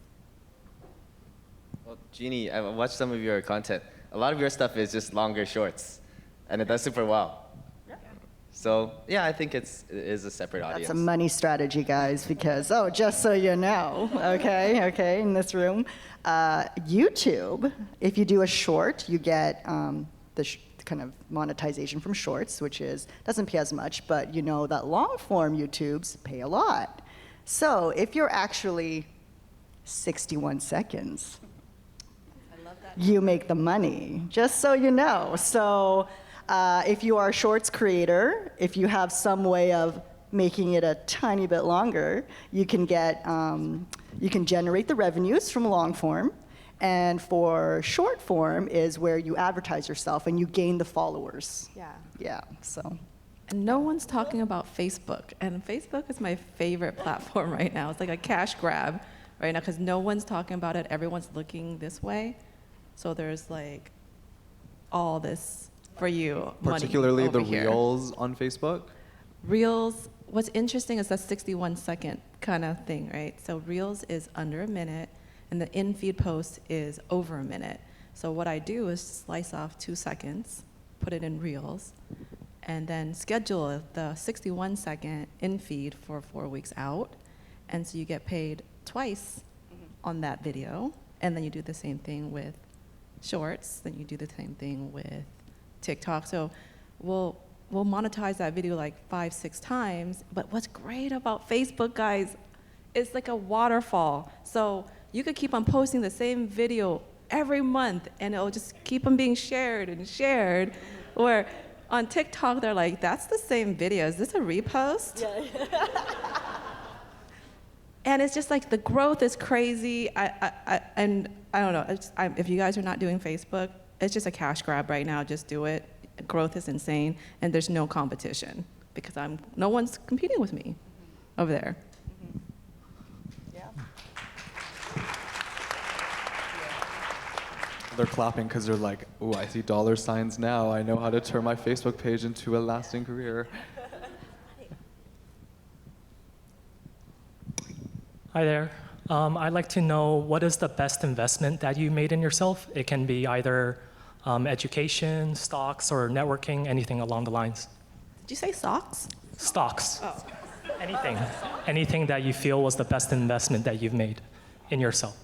Well, Jeannie, I watched some of your content. A lot of your stuff is just longer shorts, and it does super well. So yeah, I think it is a separate audience. That's a money strategy, guys, because, just so you know, okay, in this room, YouTube, if you do a short, you get kind of monetization from shorts, which doesn't pay as much, but you know that long form YouTubes pay a lot. So if you're actually 61 seconds, you make the money, just so you know. So if you are a shorts creator, if you have some way of making it a tiny bit longer, you can generate the revenues from long form. And for short form is where you advertise yourself and you gain the followers. Yeah. Yeah, so. And no one's talking about Facebook. And Facebook is my favorite platform right now. It's like a cash grab right now because no one's talking about it. Everyone's looking this way. So there's like all this for you. Particularly the here. Reels on Facebook? Reels, what's interesting is that 61-second kind of thing, right? So Reels is under a minute, and the in-feed post is over a minute. So what I do is slice off 2 seconds, put it in Reels, and then schedule the 61-second in-feed for 4 weeks out. And so you get paid twice on that video, and then you do the same thing with Shorts, then you do the same thing with TikTok. So we'll monetize that video like 5-6 times, but what's great about Facebook, guys, it's like a waterfall. So you could keep on posting the same video every month, and it'll just keep on being shared and shared. Or on TikTok, they're like, that's the same video. Is this a repost? Yeah. And it's just like the growth is crazy. And I don't know, if you guys are not doing Facebook, it's just a cash grab right now. Just do it. Growth is insane, and there's no competition because no one's competing with me over there. They're clapping because they're like, "Ooh, I see dollar signs now. I know how to turn my Facebook page into a lasting career." Hi there. I'd like to know what is the best investment that you made in yourself? It can be either education, stocks, or networking, anything along the lines. Did you say socks? Stocks. Oh. Anything. Anything that you feel was the best investment that you've made in yourself.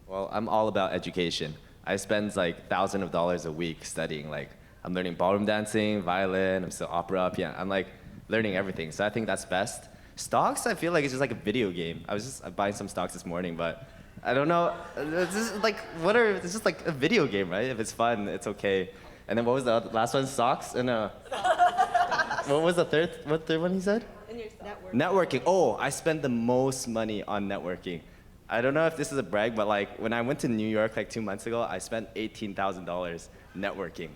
Well, I'm all about education. I spend like thousands of dollars a week studying. Like, I'm learning ballroom dancing, violin, I'm still opera, piano. I'm like learning everything. So I think that's best. Stocks, I feel like it's just like a video game. I was just buying some stocks this morning, but I don't know. It's just like, it's just like a video game, right? If it's fun, it's okay. And then what was the last one? Socks? And what was the third one he said? Networking. Oh, I spent the most money on networking. I don't know if this is a brag, but like when I went to New York like 2 months ago, I spent $18,000 networking.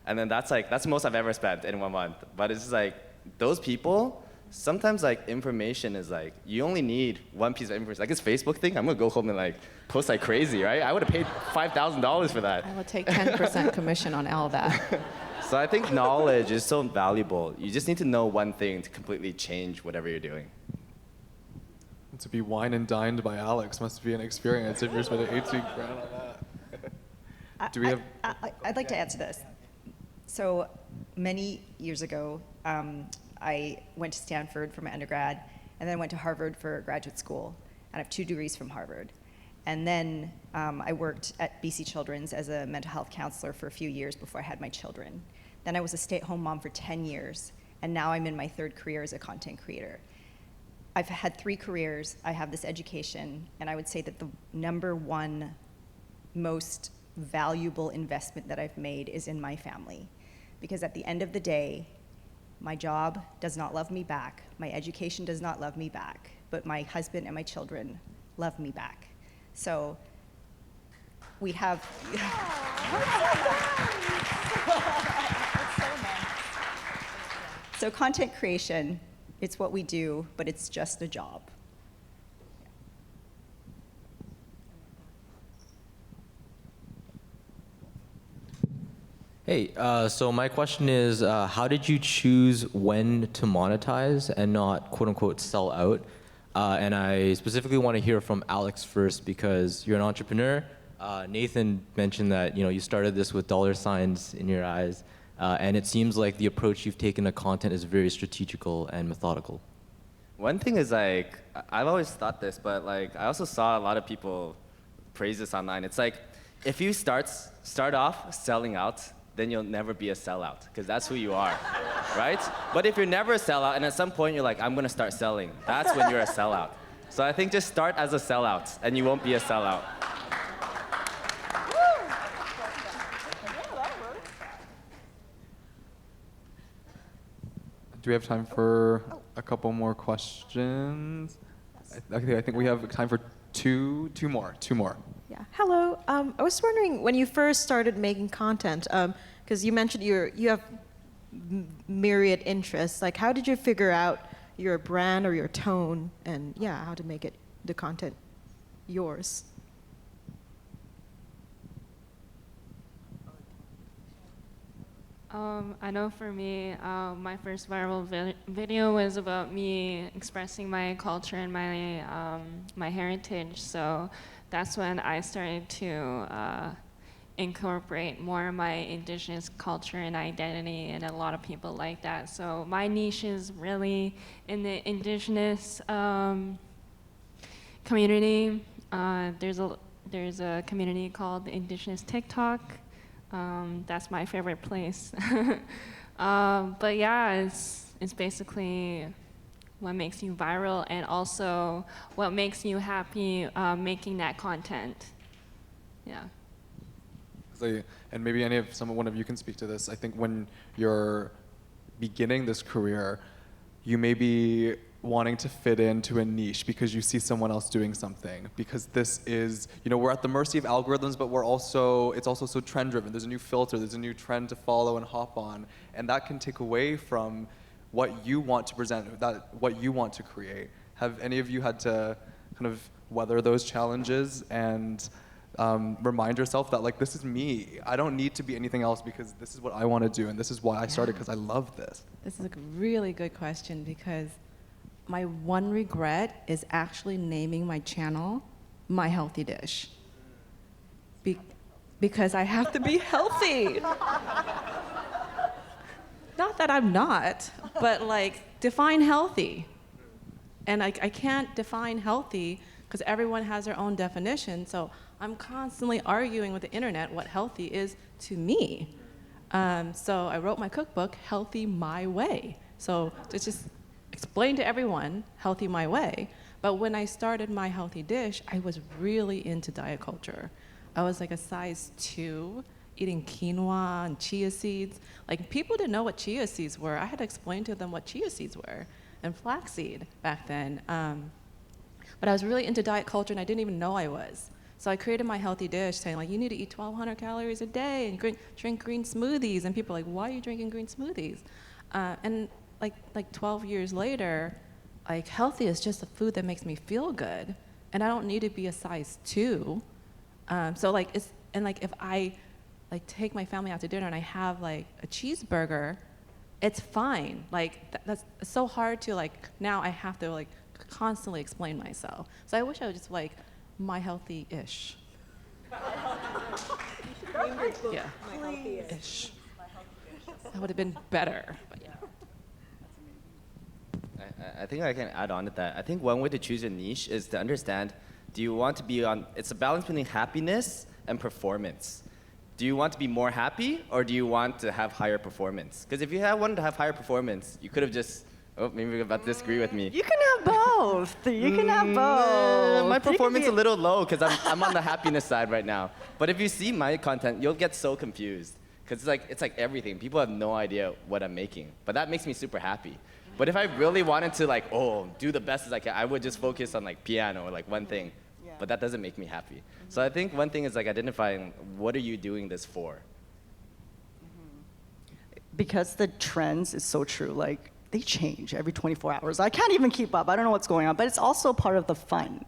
And then that's the most I've ever spent in 1 month. But it's just like, those people, sometimes like information is like, you only need one piece of information. Like this Facebook thing, I'm gonna go home and like post like crazy, right? I would have paid $5,000 for that. I will take 10% commission on all that. So I think knowledge is so valuable. You just need to know one thing to completely change whatever you're doing. To be wine and dined by Alex must be an experience if you're spending 18 grand on that. Do we have? I'd like to answer this. So many years ago, I went to Stanford for my undergrad, and then I went to Harvard for graduate school. And I have 2 degrees from Harvard. And then I worked at BC Children's as a mental health counselor for a few years before I had my children. Then I was a stay-at-home mom for 10 years, and now I'm in my 3rd career as a content creator. I've had 3 careers, I have this education, and I would say that the #1 most valuable investment that I've made is in my family. Because at the end of the day, my job does not love me back, my education does not love me back, but my husband and my children love me back. So we have. So content creation, it's what we do, but it's just a job. Hey, so my question is, how did you choose when to monetize and not quote unquote sell out? And I specifically want to hear from Alex first because you're an entrepreneur. Nathan mentioned that you started this with dollar signs in your eyes, and it seems like the approach you've taken to content is very strategical and methodical. One thing is like, I've always thought this, but like, I also saw a lot of people praise this online. It's like, if you start off selling out, then you'll never be a sellout, because that's who you are, right? But if you're never a sellout, and at some point you're like, I'm gonna start selling, that's when you're a sellout. So I think just start as a sellout, and you won't be a sellout. Do we have time for a couple more questions? I think we have time for two more. Yeah. Hello. I was wondering when you first started making content, because you mentioned you have myriad interests. Like, how did you figure out your brand or your tone, and how to make the content yours? I know for me, my first viral video was about me expressing my culture and my heritage. So that's when I started to incorporate more of my indigenous culture and identity, and a lot of people like that. So my niche is really in the indigenous community. There's a community called the Indigenous TikTok. That's my favorite place. But yeah, it's basically what makes you viral and also what makes you happy making that content. Yeah. And maybe one of you can speak to this. I think when you're beginning this career, you may be wanting to fit into a niche because you see someone else doing something, because this is, we're at the mercy of algorithms, but it's also so trend driven. There's a new filter, there's a new trend to follow and hop on, and that can take away from what you want to present, what you want to create. Have any of you had to kind of weather those challenges and remind yourself that like, this is me, I don't need to be anything else because this is what I want to do and this is why I started, because I love this? This is a really good question, because my one regret is actually naming my channel My Healthy Dish. Because I have to be healthy. Not that I'm not, but like, define healthy. And I can't define healthy because everyone has their own definition. So I'm constantly arguing with the internet what healthy is to me. So I wrote my cookbook, Healthy My Way. So to just explain to everyone, healthy my way. But when I started My Healthy Dish, I was really into diet culture. I was like a size 2, eating quinoa and chia seeds. Like, people didn't know what chia seeds were. I had to explain to them what chia seeds were, and flaxseed back then. But I was really into diet culture, and I didn't even know I was. So I created My Healthy Dish, saying like, you need to eat 1,200 calories a day and drink green smoothies. And people are like, why are you drinking green smoothies? And like 12 years later, like, healthy is just a food that makes me feel good, and I don't need to be a size 2. So like, if I like take my family out to dinner and I have like a cheeseburger, it's fine. Like, that's so hard to like, now I have to like constantly explain myself. So I wish I was just like My Healthy-ish. Yeah. My Healthy-ish. That would have been better. But yeah. I think I can add on to that. I think one way to choose a niche is to understand, do you want to be on, it's a balance between happiness and performance. Do you want to be more happy, or do you want to have higher performance? Because if you wanted to have higher performance, you could have just Oh, maybe you're about to disagree with me. You can have both. You can have both. My You can performance be- is a little low because I'm on the happiness side right now. But if you see my content, you'll get so confused because it's like everything. People have no idea what I'm making, but that makes me super happy. But if I really wanted to do the best as I can, I would just focus on like piano or like one thing. Yeah. But that doesn't make me happy. So I think one thing is like identifying what are you doing this for. Because the trends is so true. Like they change every 24 hours. I can't even keep up. I don't know what's going on, but it's also part of the fun.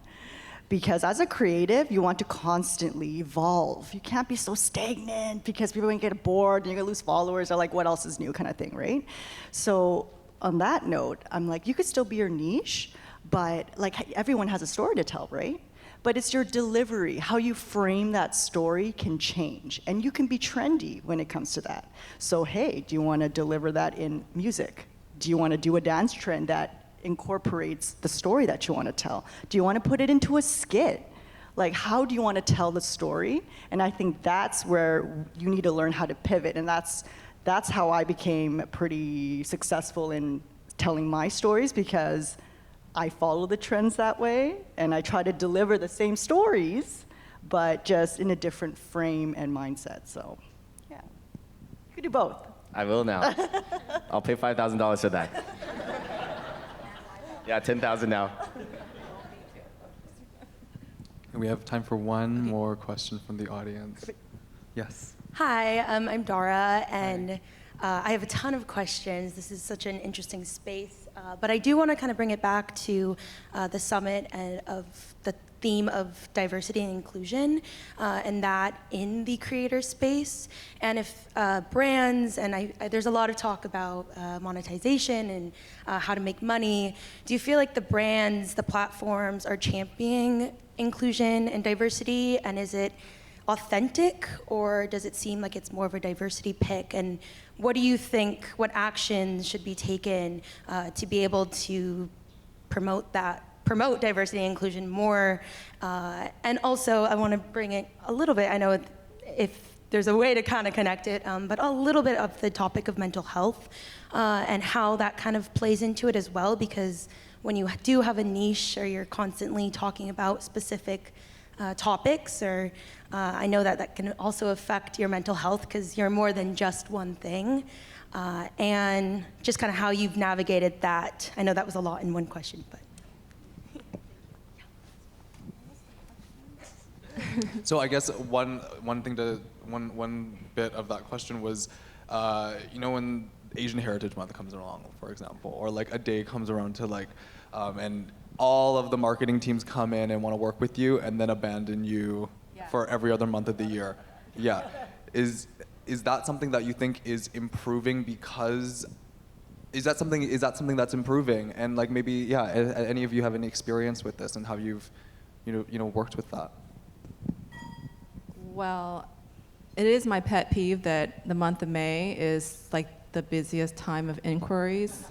Because as a creative, you want to constantly evolve. You can't be so stagnant because people are gonna get bored and you're gonna lose followers or like what else is new kind of thing, right? So on that note, I'm like, you could still be your niche, but like everyone has a story to tell, right? But it's your delivery, how you frame that story can change. And you can be trendy when it comes to that. So hey, do you wanna deliver that in music? Do you wanna do a dance trend that incorporates the story that you wanna tell? Do you wanna put it into a skit? Like, how do you wanna tell the story? And I think that's where you need to learn how to pivot. And that's how I became pretty successful in telling my stories, because I follow the trends that way, and I try to deliver the same stories, but just in a different frame and mindset. So, yeah, you could do both. I will now. I'll pay $5,000 for that. Yeah, 10,000 now. And we have time for one more question from the audience. Yes. Hi, I'm Dara, and I have a ton of questions. This is such an interesting space, but I do want to kind of bring it back to the summit and of the theme of diversity and inclusion, and that in the creator space. And if brands, and there's a lot of talk about monetization and how to make money, do you feel like the brands, the platforms are championing inclusion and diversity, and is it authentic, or does it seem like it's more of a diversity pick? And what do you think, what actions should be taken to be able to promote diversity and inclusion more? And also, I want to bring it a little bit, I know if there's a way to kind of connect it, but a little bit of the topic of mental health and how that kind of plays into it as well, because when you do have a niche or you're constantly talking about specific topics, or I know that can also affect your mental health because you're more than just one thing, and just kind of how you've navigated that. I know that was a lot in one question, but. So I guess one bit of that question was, when Asian Heritage Month comes along, for example, or like a day comes around to like, and all of the marketing teams come in and want to work with you and then abandon you for every other month of the year. Yeah. Is that something that you think is improving because, is that something that's improving? And like maybe, any of you have any experience with this and how you've, worked with that? Well, it is my pet peeve that the month of May is like the busiest time of inquiries.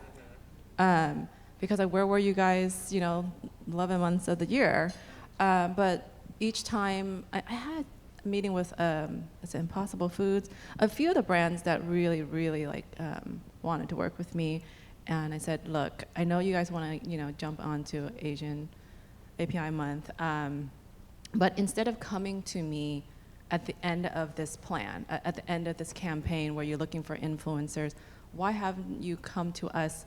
Because where were you guys, 11 months of the year? But each time, I had a meeting with, it's Impossible Foods, a few of the brands that really, really wanted to work with me. And I said, look, I know you guys want to, jump onto Asian API month, but instead of coming to me at the end of this plan, at the end of this campaign where you're looking for influencers, why haven't you come to us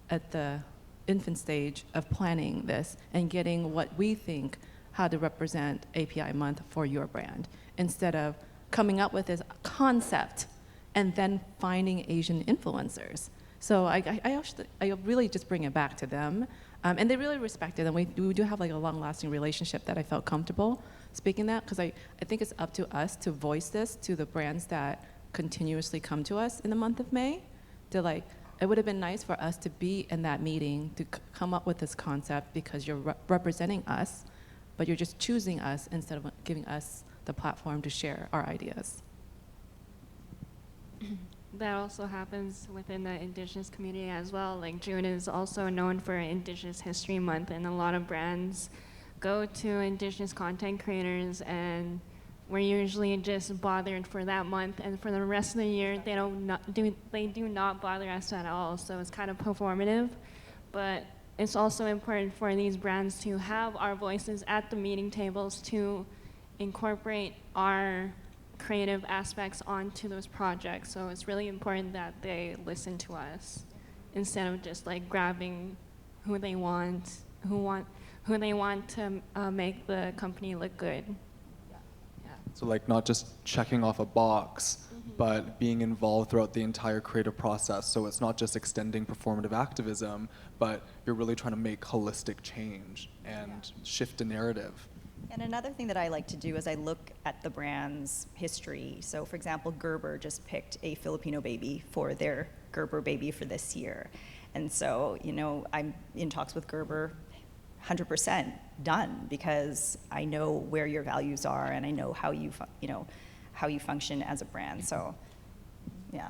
at the infant stage of planning this and getting what we think how to represent API month for your brand, instead of coming up with this concept and then finding Asian influencers? So I really just bring it back to them. And they really respect it, and we do have like a long-lasting relationship that I felt comfortable speaking that, because I think it's up to us to voice this to the brands that continuously come to us in the month of May. To it would have been nice for us to be in that meeting to come up with this concept, because you're representing us, but you're just choosing us instead of giving us the platform to share our ideas. That also happens within the Indigenous community as well. Like June is also known for Indigenous History Month, and a lot of brands go to Indigenous content creators and we're usually just bothered for that month, and for the rest of the year, they do not bother us at all. So it's kind of performative, but it's also important for these brands to have our voices at the meeting tables to incorporate our creative aspects onto those projects. So it's really important that they listen to us instead of just like grabbing who they want to make the company look good. So like not just checking off a box, but being involved throughout the entire creative process. So it's not just extending performative activism, but you're really trying to make holistic change and shift a narrative. And another thing that I like to do is I look at the brand's history. So for example, Gerber just picked a Filipino baby for their Gerber baby for this year. And so, you know, I'm in talks with Gerber, 100% done, because I know where your values are and I know how you, how you function as a brand. So, yeah.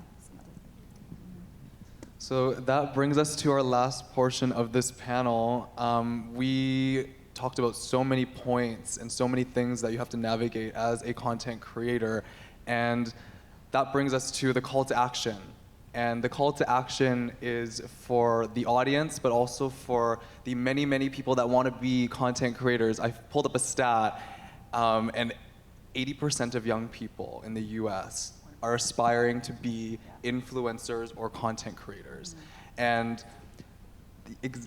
So that brings us to our last portion of this panel. We talked about so many points and so many things that you have to navigate as a content creator, and that brings us to the call to action. And the call to action is for the audience, but also for the many, many people that want to be content creators. I pulled up a stat, and 80% of young people in the US are aspiring to be influencers or content creators. And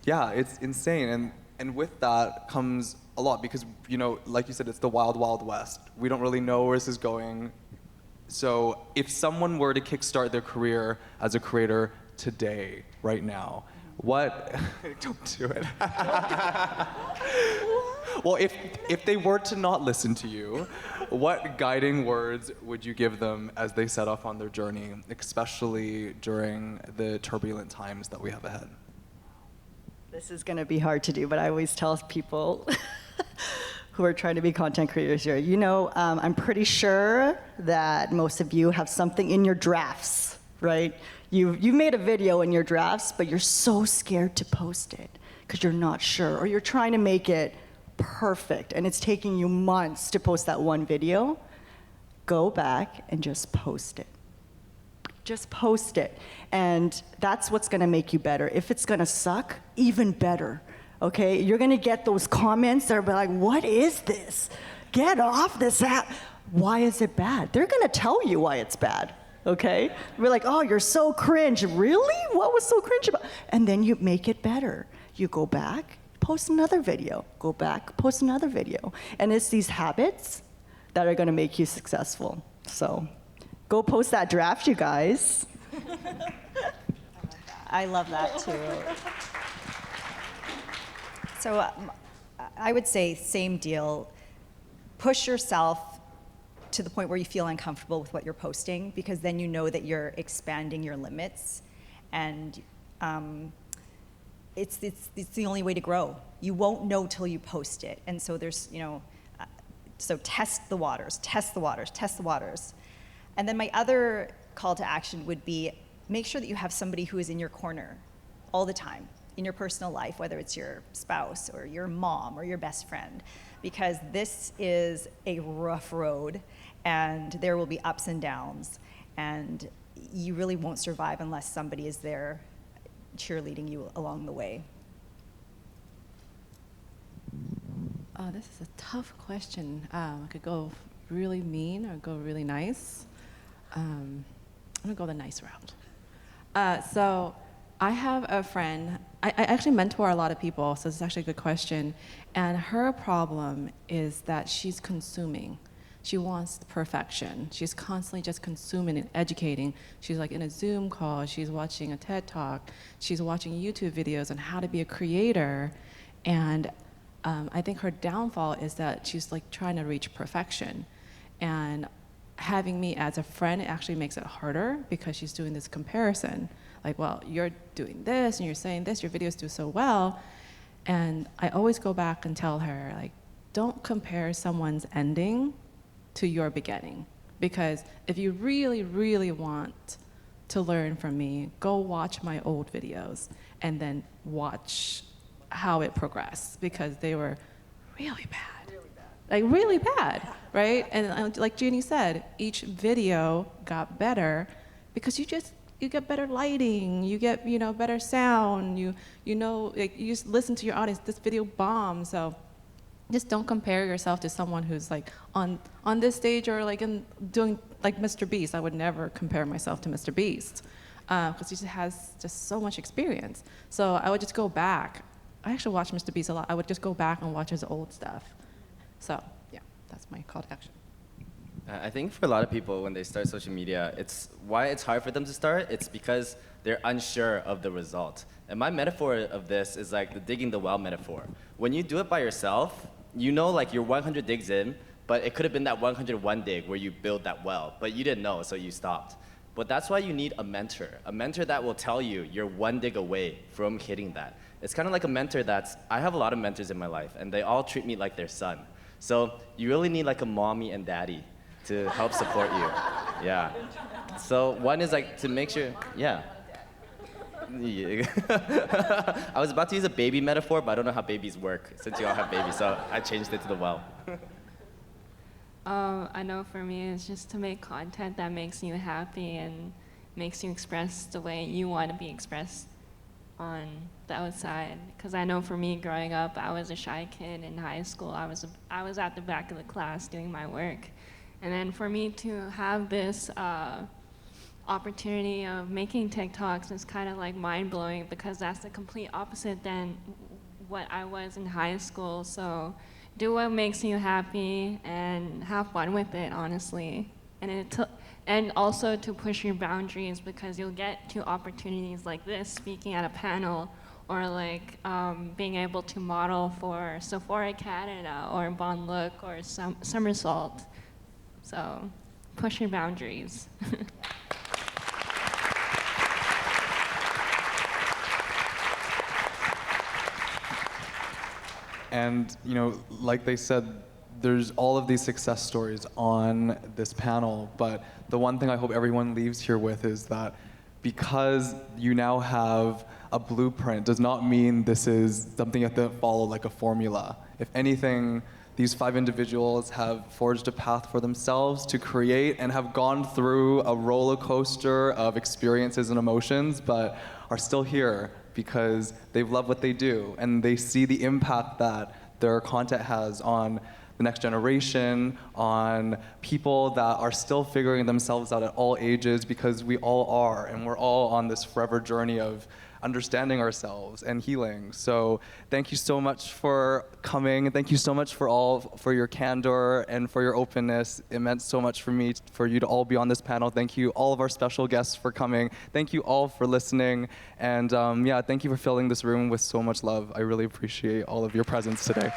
yeah, it's insane. And with that comes a lot because, you know, like you said, it's the wild, wild west. We don't really know where this is going. So if someone were to kickstart their career as a creator today, right now, what, don't do it. Well, if they were to not listen to you, what guiding words would you give them as they set off on their journey, especially during the turbulent times that we have ahead? This is going to be hard to do, but I always tell people who are trying to be content creators here, you know, I'm pretty sure that most of you have something in your drafts, right? You've made a video in your drafts, but you're so scared to post it because you're not sure, or you're trying to make it perfect, and it's taking you months to post that one video. Go back and just post it. Just post it. And that's what's gonna make you better. If it's gonna suck, even better, okay? You're gonna get those comments that are like, what is this? Get off this app. Why is it bad? They're gonna tell you why it's bad, okay? We're like, oh, you're so cringe. Really? What was so cringe about? And then you make it better. You go back, post another video. Go back, post another video. And it's these habits that are gonna make you successful. So go post that draft, you guys. I love that too. So I would say same deal. Push yourself to the point where you feel uncomfortable with what you're posting, because then you know that you're expanding your limits, and it's the only way to grow. You won't know till you post it, and so there's, you know, so test the waters, test the waters, test the waters. And then my other call to action would be make sure that you have somebody who is in your corner all the time in your personal life, whether it's your spouse or your mom or your best friend, because this is a rough road and there will be ups and downs, and you really won't survive unless somebody is there cheerleading you along the way. This is a tough question. I could go really mean or go really nice. I'm gonna go the nice route. So I have a friend, I actually mentor a lot of people, so this is actually a good question. And her problem is that she's consuming. She wants perfection. She's constantly just consuming and educating. She's like in a Zoom call, she's watching a TED Talk, she's watching YouTube videos on how to be a creator. And I think her downfall is that she's like trying to reach perfection. And having me as a friend actually makes it harder because she's doing this comparison. Like, well, you're doing this and you're saying this, your videos do so well. And I always go back and tell her, like, don't compare someone's ending to your beginning. Because if you really, really want to learn from me, go watch my old videos and then watch how it progressed, because they were really bad. like really bad, right? And like Jeannie said, each video got better because you get better lighting, you get better sound, like, you just listen to your audience. This video bombed, so just don't compare yourself to someone who's like on this stage or like doing like Mr. Beast. I would never compare myself to Mr. Beast because he just has just so much experience. So I would just go back. I actually watch Mr. Beast a lot. I would just go back and watch his old stuff. So yeah, that's my call to action. I think for a lot of people, when they start social media, why it's hard for them to start. It's because they're unsure of the result. And my metaphor of this is like the digging the well metaphor. When you do it by yourself, like you're 100 digs in, but it could have been that 101 dig where you build that well, but you didn't know, so you stopped. But that's why you need a mentor that will tell you you're one dig away from hitting that. It's kind of like a mentor I have a lot of mentors in my life, and they all treat me like their son. So you really need like a mommy and daddy to help support you. Yeah. So one is like to make sure, yeah. I was about to use a baby metaphor, but I don't know how babies work since you all have babies, so I changed it to the well. I know for me, it's just to make content that makes you happy and makes you express the way you want to be expressed on the outside. Because I know for me, growing up, I was a shy kid in high school. I was at the back of the class doing my work. And then for me to have this opportunity of making TikToks is kind of like mind-blowing because that's the complete opposite than what I was in high school. So do what makes you happy and have fun with it, honestly. And also to push your boundaries because you'll get to opportunities like this, speaking at a panel, or like being able to model for Sephora Canada or Bon Look or Somersault. So push your boundaries. And like they said, there's all of these success stories on this panel, but the one thing I hope everyone leaves here with is that because you now have a blueprint does not mean this is something you have to follow like a formula. If anything, these 5 individuals have forged a path for themselves to create and have gone through a roller coaster of experiences and emotions, but are still here because they've loved what they do and they see the impact that their content has on the next generation, on people that are still figuring themselves out at all ages, because we all are, and we're all on this forever journey of understanding ourselves and healing. So thank you so much for coming. Thank you so much for your candor and for your openness. It meant so much for me for you to all be on this panel. Thank you all of our special guests for coming. Thank you all for listening. And thank you for filling this room with so much love. I really appreciate all of your presence today.